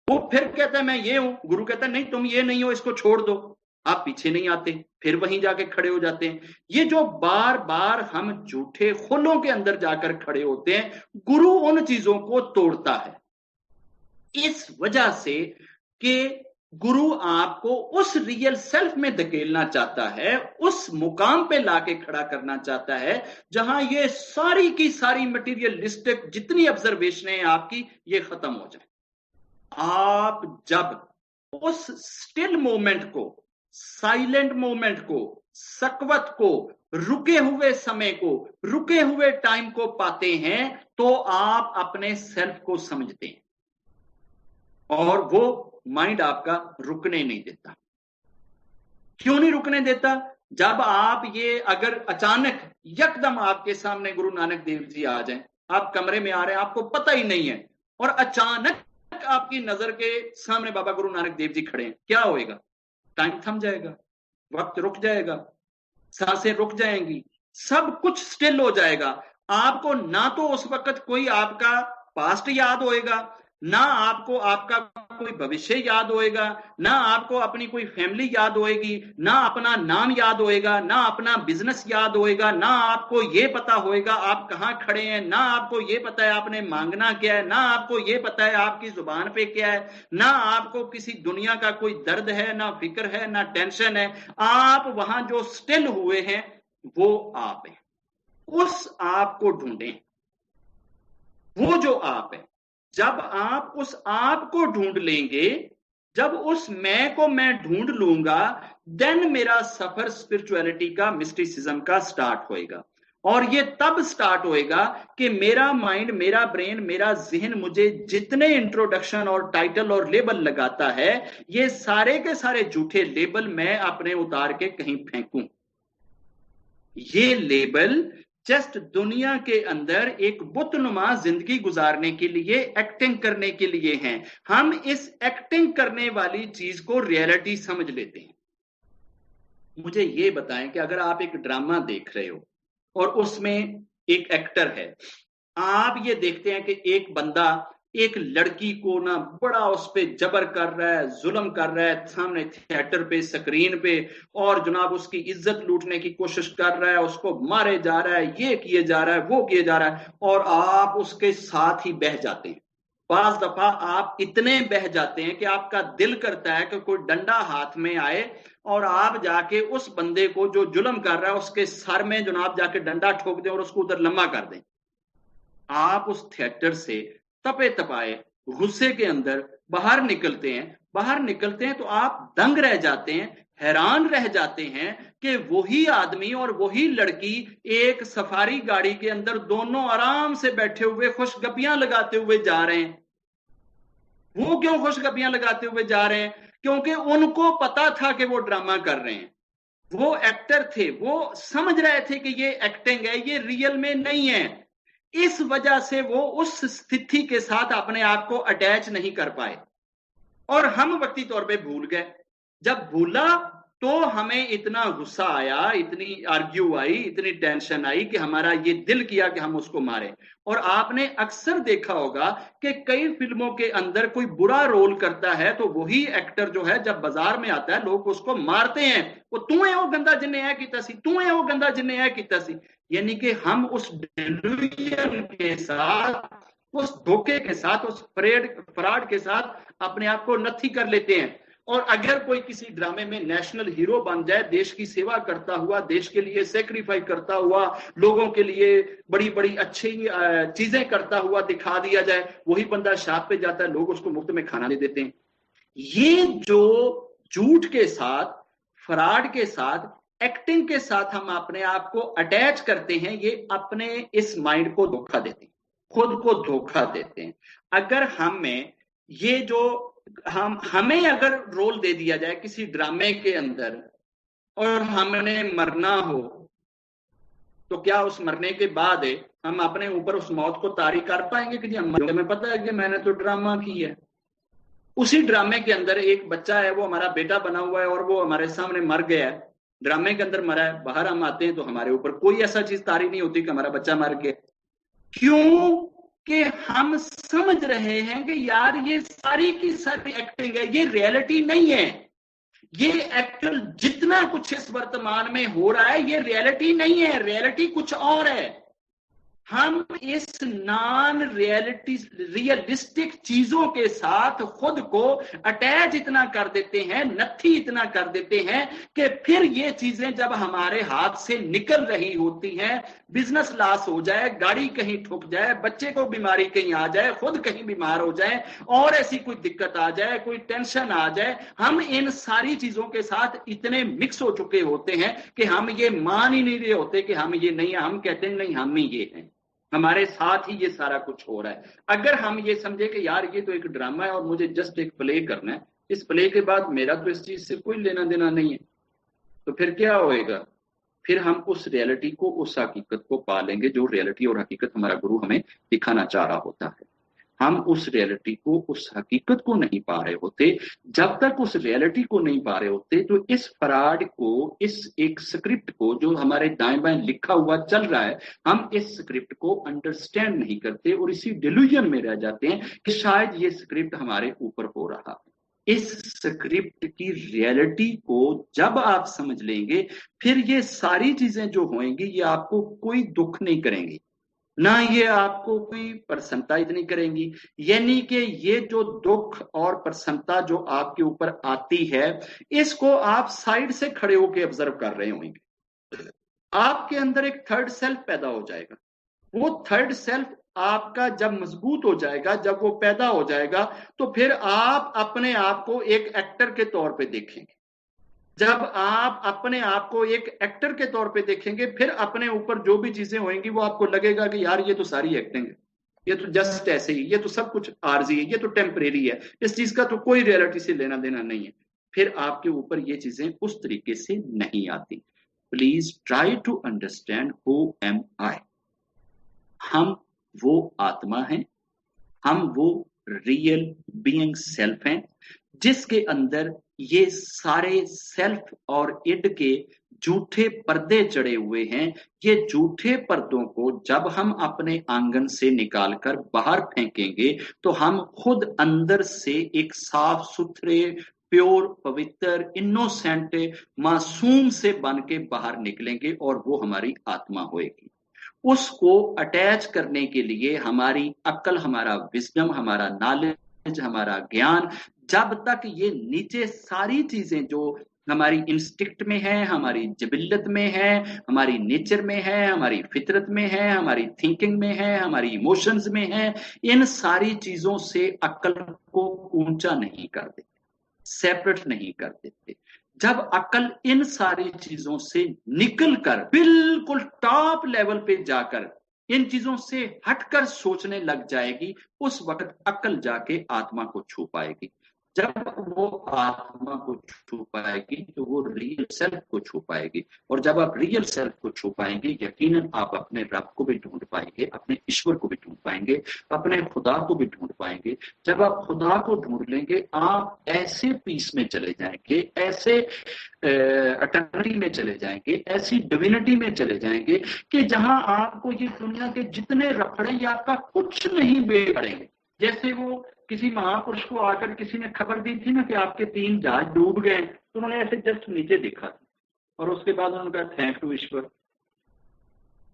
वो फिर कहता है मैं ये हूं, गुरु कहता है नहीं तुम ये नहीं हो, इसको छोड़ दो। आप पीछे नहीं आते, फिर वहीं जाके खड़े हो जाते हैं। ये जो बार बार हम झूठे खोलों के अंदर जाकर खड़े होते हैं, गुरु उन चीजों को तोड़ता है इस वजह से कि गुरु आपको उस रियल सेल्फ में धकेलना चाहता है, उस मुकाम पे लाके खड़ा करना चाहता है जहां ये सारी की सारी मटीरियलिस्टिक जितनी ऑब्जर्वेशन है आपकी, ये खत्म हो जाए। आप जब उस स्टिल मोमेंट को, साइलेंट मोमेंट को, सकवत को, रुके हुए समय को, रुके हुए टाइम को पाते हैं, तो आप अपने सेल्फ को समझते हैं और वो माइंड आपका रुकने नहीं देता। क्यों नहीं रुकने देता? जब आप ये अगर अचानक यकदम आपके सामने गुरु नानक देव जी आ जाएं, आप कमरे में आ रहे हैं, आपको पता ही नहीं है, और अचानक आपकी नजर के सामने बाबा गुरु नानक देव जी खड़े हैं, क्या होएगा? टाइम थम जाएगा, वक्त रुक जाएगा, सांसें रुक जाएंगी, सब कुछ स्टिल हो जाएगा। आपको ना तो उस वक्त कोई आपका पास्ट याद होएगा, ना आपको आपका कोई भविष्य याद होएगा, ना आपको अपनी कोई फैमिली याद होएगी, ना अपना नाम याद होएगा, ना अपना बिजनेस याद होएगा, ना आपको ये पता होएगा आप कहां खड़े हैं, ना आपको ये पता है आपने मांगना क्या है, ना आपको ये पता है आपकी जुबान पे क्या है, ना आपको किसी दुनिया का कोई दर्द है, ना फिक्र है, ना टेंशन है। आप वहां जो स्टिल हुए हैं वो आप है। उस आप को ढूंढें, वो जो आप है। जब आप उस आप को ढूंढ लेंगे, जब उस मैं को मैं ढूंढ लूंगा, देन मेरा सफर स्पिरिचुअलिटी का, मिस्टिसिज्म का स्टार्ट होएगा। और ये तब स्टार्ट होएगा कि मेरा माइंड, मेरा ब्रेन, मेरा जहन मुझे जितने इंट्रोडक्शन और टाइटल और लेबल लगाता है, ये सारे के सारे झूठे लेबल मैं अपने उतार के कहीं फेंकूं। ये लेबल जस्ट दुनिया के अंदर एक बुतनुमा जिंदगी गुजारने के लिए, एक्टिंग करने के लिए हैं। हम इस एक्टिंग करने वाली चीज को रियलिटी समझ लेते हैं। मुझे ये बताएं कि अगर आप एक ड्रामा देख रहे हो और उसमें एक एक्टर है, आप ये देखते हैं कि एक बंदा एक लड़की को ना बड़ा उस पे जबर कर रहा है, जुल्म कर रहा है सामने थिएटर पे, स्क्रीन पे, और जनाब उसकी इज्जत लूटने की कोशिश कर रहा है, उसको मारे जा रहा है, ये किए जा रहा है, वो किए जा रहा है, और आप उसके साथ ही बह जाते हैं। पांच दफा आप इतने बह जाते हैं कि आपका दिल करता है कि कोई डंडा हाथ में आए और आप जाके उस बंदे को जो जुल्म कर रहा है उसके सर में जनाब जाके डंडा ठोक दें और उसको उधर लम्बा कर दें। आप उस थिएटर से तपे तपाए गुस्से के अंदर बाहर निकलते हैं। बाहर निकलते हैं तो आप दंग रह जाते हैं, हैरान रह जाते हैं कि वही आदमी और वही लड़की एक सफारी गाड़ी के अंदर दोनों आराम से बैठे हुए खुशगपियां लगाते हुए जा रहे हैं। वो क्यों खुशगपियां लगाते हुए जा रहे हैं? क्योंकि उनको पता था कि वो ड्रामा कर रहे हैं, वो एक्टर थे, वो समझ रहे थे कि ये एक्टिंग है, ये रियल में नहीं है। इस वजह से वो उस स्थिति के साथ अपने आप को अटैच नहीं कर पाए और हम वक्ती तौर पे भूल गए। जब भूला तो हमें इतना गुस्सा आया, इतनी आर्ग्यू आई, इतनी टेंशन आई कि हमारा ये दिल किया कि हम उसको मारें। और आपने अक्सर देखा होगा कि कई फिल्मों के अंदर कोई बुरा रोल करता है तो वही एक्टर जो है जब बाजार में आता है लोग उसको मारते हैं, वो तू है वो गंदा जिन्हें है कीता सी, तू है वो गंदा जिन्हें है कीता सी। यानी कि हम उस डिल्यूजन के साथ, उस धोखे के साथ, उस फ्रॉड के साथ अपने आप को नथी कर लेते हैं। और अगर कोई किसी ड्रामे में नेशनल हीरो बन जाए, देश की सेवा करता हुआ, देश के लिए सेक्रीफाइस करता हुआ, लोगों के लिए बड़ी बड़ी अच्छी चीजें करता हुआ दिखा दिया जाए, वही बंदा शाप पे जाता है, लोग उसको मुफ्त में खाना दे देते हैं। ये जो झूठ के साथ, फ्रॉड के साथ, एक्टिंग के साथ हम अपने आप को अटैच करते हैं, ये अपने इस माइंड को धोखा देते हैं, खुद को धोखा देते हैं। अगर हमें ये जो हमें अगर रोल दे दिया जाए किसी ड्रामे के अंदर और हमने मरना हो, तो क्या उस मरने के बाद हम अपने ऊपर उस मौत को तारी कर पाएंगे कि जी हमें पता है कि मैंने तो ड्रामा की है। उसी ड्रामे के अंदर एक बच्चा है, वो हमारा बेटा बना हुआ है और वो हमारे सामने मर गया है, ड्रामे के अंदर मरा है, बाहर हम आते हैं तो हमारे ऊपर कोई ऐसा चीज तारी नहीं होती कि हमारा बच्चा मर गया। क्यों? कि हम समझ रहे हैं कि यार ये सारी की सारी एक्टिंग है, ये रियलिटी नहीं है। ये एक्चुअल जितना कुछ इस वर्तमान में हो रहा है ये रियलिटी नहीं है, रियलिटी कुछ और है। हम इस नॉन रियलिस्टिक चीजों के साथ खुद को अटैच इतना कर देते हैं, नथी इतना कर देते हैं कि फिर ये चीजें जब हमारे हाथ से निकल रही होती हैं, बिजनेस लॉस हो जाए, गाड़ी कहीं ठुक जाए, बच्चे को बीमारी कहीं आ जाए, खुद कहीं बीमार हो जाए, और ऐसी कोई दिक्कत आ जाए, कोई टेंशन आ जाए, हम इन सारी चीजों के साथ इतने मिक्स हो चुके होते हैं कि हम ये मान ही नहीं रहे होते कि हम ये नहीं है। हम कहते हैं नहीं, हम ही ये हैं, हमारे साथ ही ये सारा कुछ हो रहा है। अगर हम ये समझे कि यार ये तो एक ड्रामा है और मुझे जस्ट एक प्ले करना है, इस प्ले के बाद मेरा तो इस चीज से कोई लेना देना नहीं है, तो फिर क्या होएगा? फिर हम उस रियलिटी को, उस हकीकत को पा लेंगे जो रियलिटी और हकीकत हमारा गुरु हमें दिखाना चाह रहा होता है। हम उस रियलिटी को, उस हकीकत को नहीं पा रहे होते। जब तक उस रियलिटी को नहीं पा रहे होते तो इस फराड को, इस एक स्क्रिप्ट को जो हमारे दाएं बाएं लिखा हुआ चल रहा है, हम इस स्क्रिप्ट को अंडरस्टैंड नहीं करते और इसी डिल्यूजन में रह जाते हैं कि शायद ये स्क्रिप्ट हमारे ऊपर हो रहा है। इस स्क्रिप्ट की रियलिटी को जब आप समझ लेंगे, फिर ये सारी चीजें जो होंगी ये आपको कोई दुख नहीं करेंगी, ना ये आपको कोई प्रसन्नता इतनी करेंगी। यानी कि ये जो दुख और प्रसन्नता जो आपके ऊपर आती है, इसको आप साइड से खड़े होकर ऑब्जर्व कर रहे होंगे। आपके अंदर एक थर्ड सेल्फ पैदा हो जाएगा। वो थर्ड सेल्फ आपका जब मजबूत हो जाएगा, जब वो पैदा हो जाएगा, तो फिर आप अपने आप को एक एक्टर के तौर पे देखेंगे। जब आप अपने आप को एक एक्टर के तौर पे देखेंगे, फिर अपने ऊपर जो भी चीजें होंगी वो आपको लगेगा कि यार ये तो सारी एक्टिंग है, ये तो जस्ट ऐसे ही, ये तो सब कुछ आर्जी है, ये तो टेम्परेरी है, इस चीज का तो कोई रियलिटी से लेना देना नहीं है। फिर आपके ऊपर ये चीजें उस तरीके से नहीं आती। Please try to understand who am I. हम वो आत्मा हैं, हम वो रियल बीइंग सेल्फ हैं जिसके अंदर ये सारे सेल्फ और इड के झूठे पर्दे चढ़े हुए हैं। ये झूठे पर्दों को जब हम अपने आंगन से निकालकर बाहर फेंकेंगे तो हम खुद अंदर से एक साफ सुथरे, प्योर, पवित्र, इनोसेंट, मासूम से बन के बाहर निकलेंगे और वो हमारी आत्मा होएगी। उसको अटैच करने के लिए हमारी अक्ल, हमारा विजडम, हमारा नॉलेज, हमारा ज्ञान, जब तक ये नीचे सारी चीजें जो हमारी इंस्टिक्ट में है, हमारी जबिल्लत में है, हमारी नेचर में है, हमारी फितरत में है, हमारी थिंकिंग में है, हमारी इमोशंस में है, इन सारी चीजों से अक्ल को ऊंचा नहीं कर देते, सेपरेट नहीं कर देते। जब अक्ल इन सारी चीजों से निकलकर बिल्कुल टॉप लेवल पे जाकर इन चीजों से हटकर सोचने लग जाएगी, उस वक्त अक्ल जाके आत्मा को छू पाएगी। जब वो आत्मा को छू पाएगी तो वो रियल सेल्फ को छू पाएगी, और जब आप रियल सेल्फ को छू पाएंगे, यकीनन आप अपने रब को भी ढूंढ पाएंगे, अपने ईश्वर को भी ढूंढ पाएंगे, अपने खुदा को भी ढूंढ पाएंगे। जब आप खुदा को ढूंढ लेंगे, आप ऐसे पीस में चले जाएंगे, ऐसे अटर्निटी में चले जाएंगे, ऐसी डिविनिटी में चले जाएंगे कि जहां आपको ये दुनिया के जितने रफड़े ये आपका कुछ नहीं बिगाड़ेंगे। जैसे वो किसी महापुरुष को आकर किसी ने खबर दी थी ना कि आपके 3 जहाज डूब गए, तो उन्होंने ऐसे जस्ट नीचे देखा और उसके बाद उन्होंने कहा थैंक टू ईश्वर।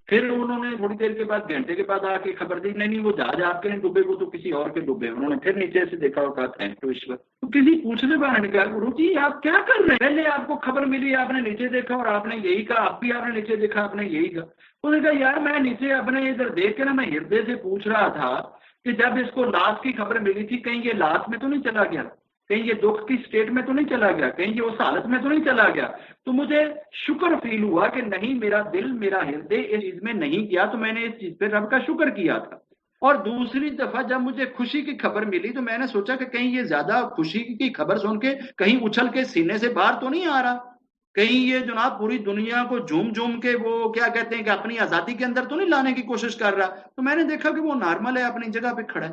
फिर उन्होंने थोड़ी देर के बाद, घंटे के बाद आके खबर दी, नहीं वो जहाज आपके नहीं डूबे, वो तो किसी और के डूबे। उन्होंने फिर नीचे से देखा और कहा थैंक टू ईश्वर। तो किसी पूछने वाले ने कहा गुरु जी आप क्या कर रहे हैं, पहले आपको खबर मिली, आपने नीचे देखा और आपने यही कहा, अब भी आपने नीचे देखा, आपने यही कहा। उसने कहा यार मैं नीचे अपने इधर देख के ना, मैं हृदय से पूछ रहा था कि जब इसको लाश की खबर मिली थी, कहीं ये लाश में तो नहीं चला गया, कहीं ये दुख की स्टेट में तो नहीं चला गया, कहीं ये उस हालत में तो नहीं चला गया। तो मुझे शुक्र फील हुआ कि नहीं, मेरा दिल, मेरा हृदय इस चीज में नहीं गया, तो मैंने इस चीज पे रब का शुक्र किया था। और दूसरी दफा जब मुझे खुशी की खबर मिली तो मैंने सोचा कि कहीं ये ज्यादा खुशी की खबर सुन के कहीं उछल के सीने से बाहर तो नहीं आ रहा, कहीं ये जनाब पूरी दुनिया को झूम झूम के वो क्या कहते हैं कि अपनी आजादी के अंदर तो नहीं लाने की कोशिश कर रहा। तो मैंने देखा कि वो नॉर्मल है, अपनी जगह पे खड़ा है,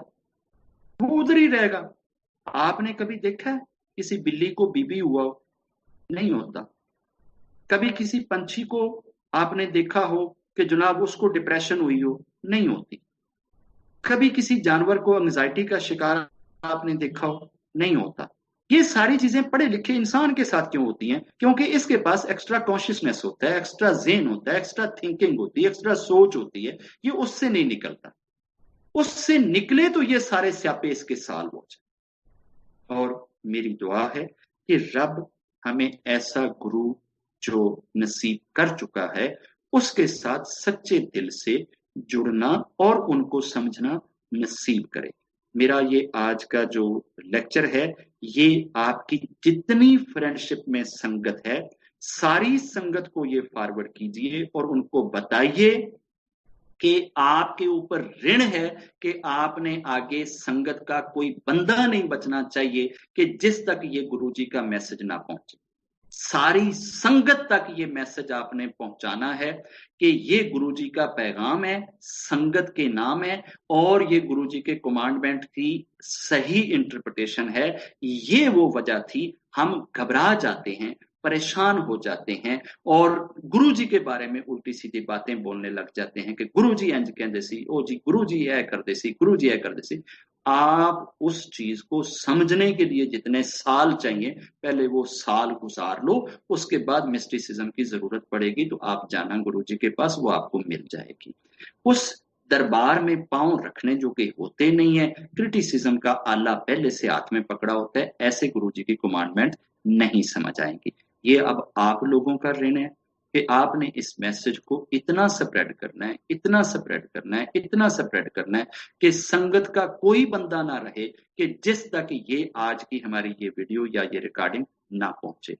वो उधर ही रहेगा। आपने कभी देखा है किसी बिल्ली को बीबी हुआ हो? नहीं होता। कभी किसी पंछी को आपने देखा हो कि जनाब उसको डिप्रेशन हुई हो? नहीं होती। कभी किसी जानवर को एंजाइटी का शिकार आपने देखा हो? नहीं होता। ये सारी चीजें पढ़े लिखे इंसान के साथ क्यों होती हैं? क्योंकि इसके पास एक्स्ट्रा कॉन्शियसनेस होता है, एक्स्ट्रा जेन होता है, एक्स्ट्रा थिंकिंग होती है, एक्स्ट्रा सोच होती है। ये उससे नहीं निकलता। उससे निकले तो ये सारे स्यापे इसके साल हो जाए। और मेरी दुआ है कि रब हमें ऐसा गुरु जो नसीब कर चुका है उसके साथ सच्चे दिल से जुड़ना और उनको समझना नसीब करे। मेरा ये आज का जो लेक्चर है, ये आपकी जितनी फ्रेंडशिप में संगत है, सारी संगत को ये फॉरवर्ड कीजिए और उनको बताइए कि आपके ऊपर ऋण है कि आपने आगे संगत का कोई बंदा नहीं बचना चाहिए कि जिस तक ये गुरुजी का मैसेज ना पहुंचे। सारी संगत तक ये मैसेज आपने पहुंचाना है कि ये गुरुजी का पैगाम है, संगत के नाम है, और ये गुरुजी के कमांडमेंट की सही इंटरप्रिटेशन है। ये वो वजह थी हम घबरा जाते हैं, परेशान हो जाते हैं और गुरुजी के बारे में उल्टी सीधी बातें बोलने लग जाते हैं कि गुरुजी इंज कहंदे सी, ओ जी गुरुजी यह करदे सी, गुरुजी यह करदे सी। आप उस चीज को समझने के लिए जितने साल चाहिए, पहले वो साल गुजार लो, उसके बाद मिस्टिसिज्म की जरूरत पड़ेगी तो आप जाना गुरुजी के पास, वो आपको मिल जाएगी। उस दरबार में पांव रखने जो कि होते नहीं है, क्रिटिसिज्म का आला पहले से हाथ में पकड़ा होता है, ऐसे गुरुजी की कमांडमेंट नहीं समझ आएंगी। ये अब आप लोगों का ऋण है कि आपने इस मैसेज को इतना स्प्रेड करना है, इतना स्प्रेड करना है, इतना स्प्रेड करना है कि संगत का कोई बंदा ना रहे कि जिस तक ये आज की हमारी ये वीडियो या ये रिकॉर्डिंग ना पहुंचे।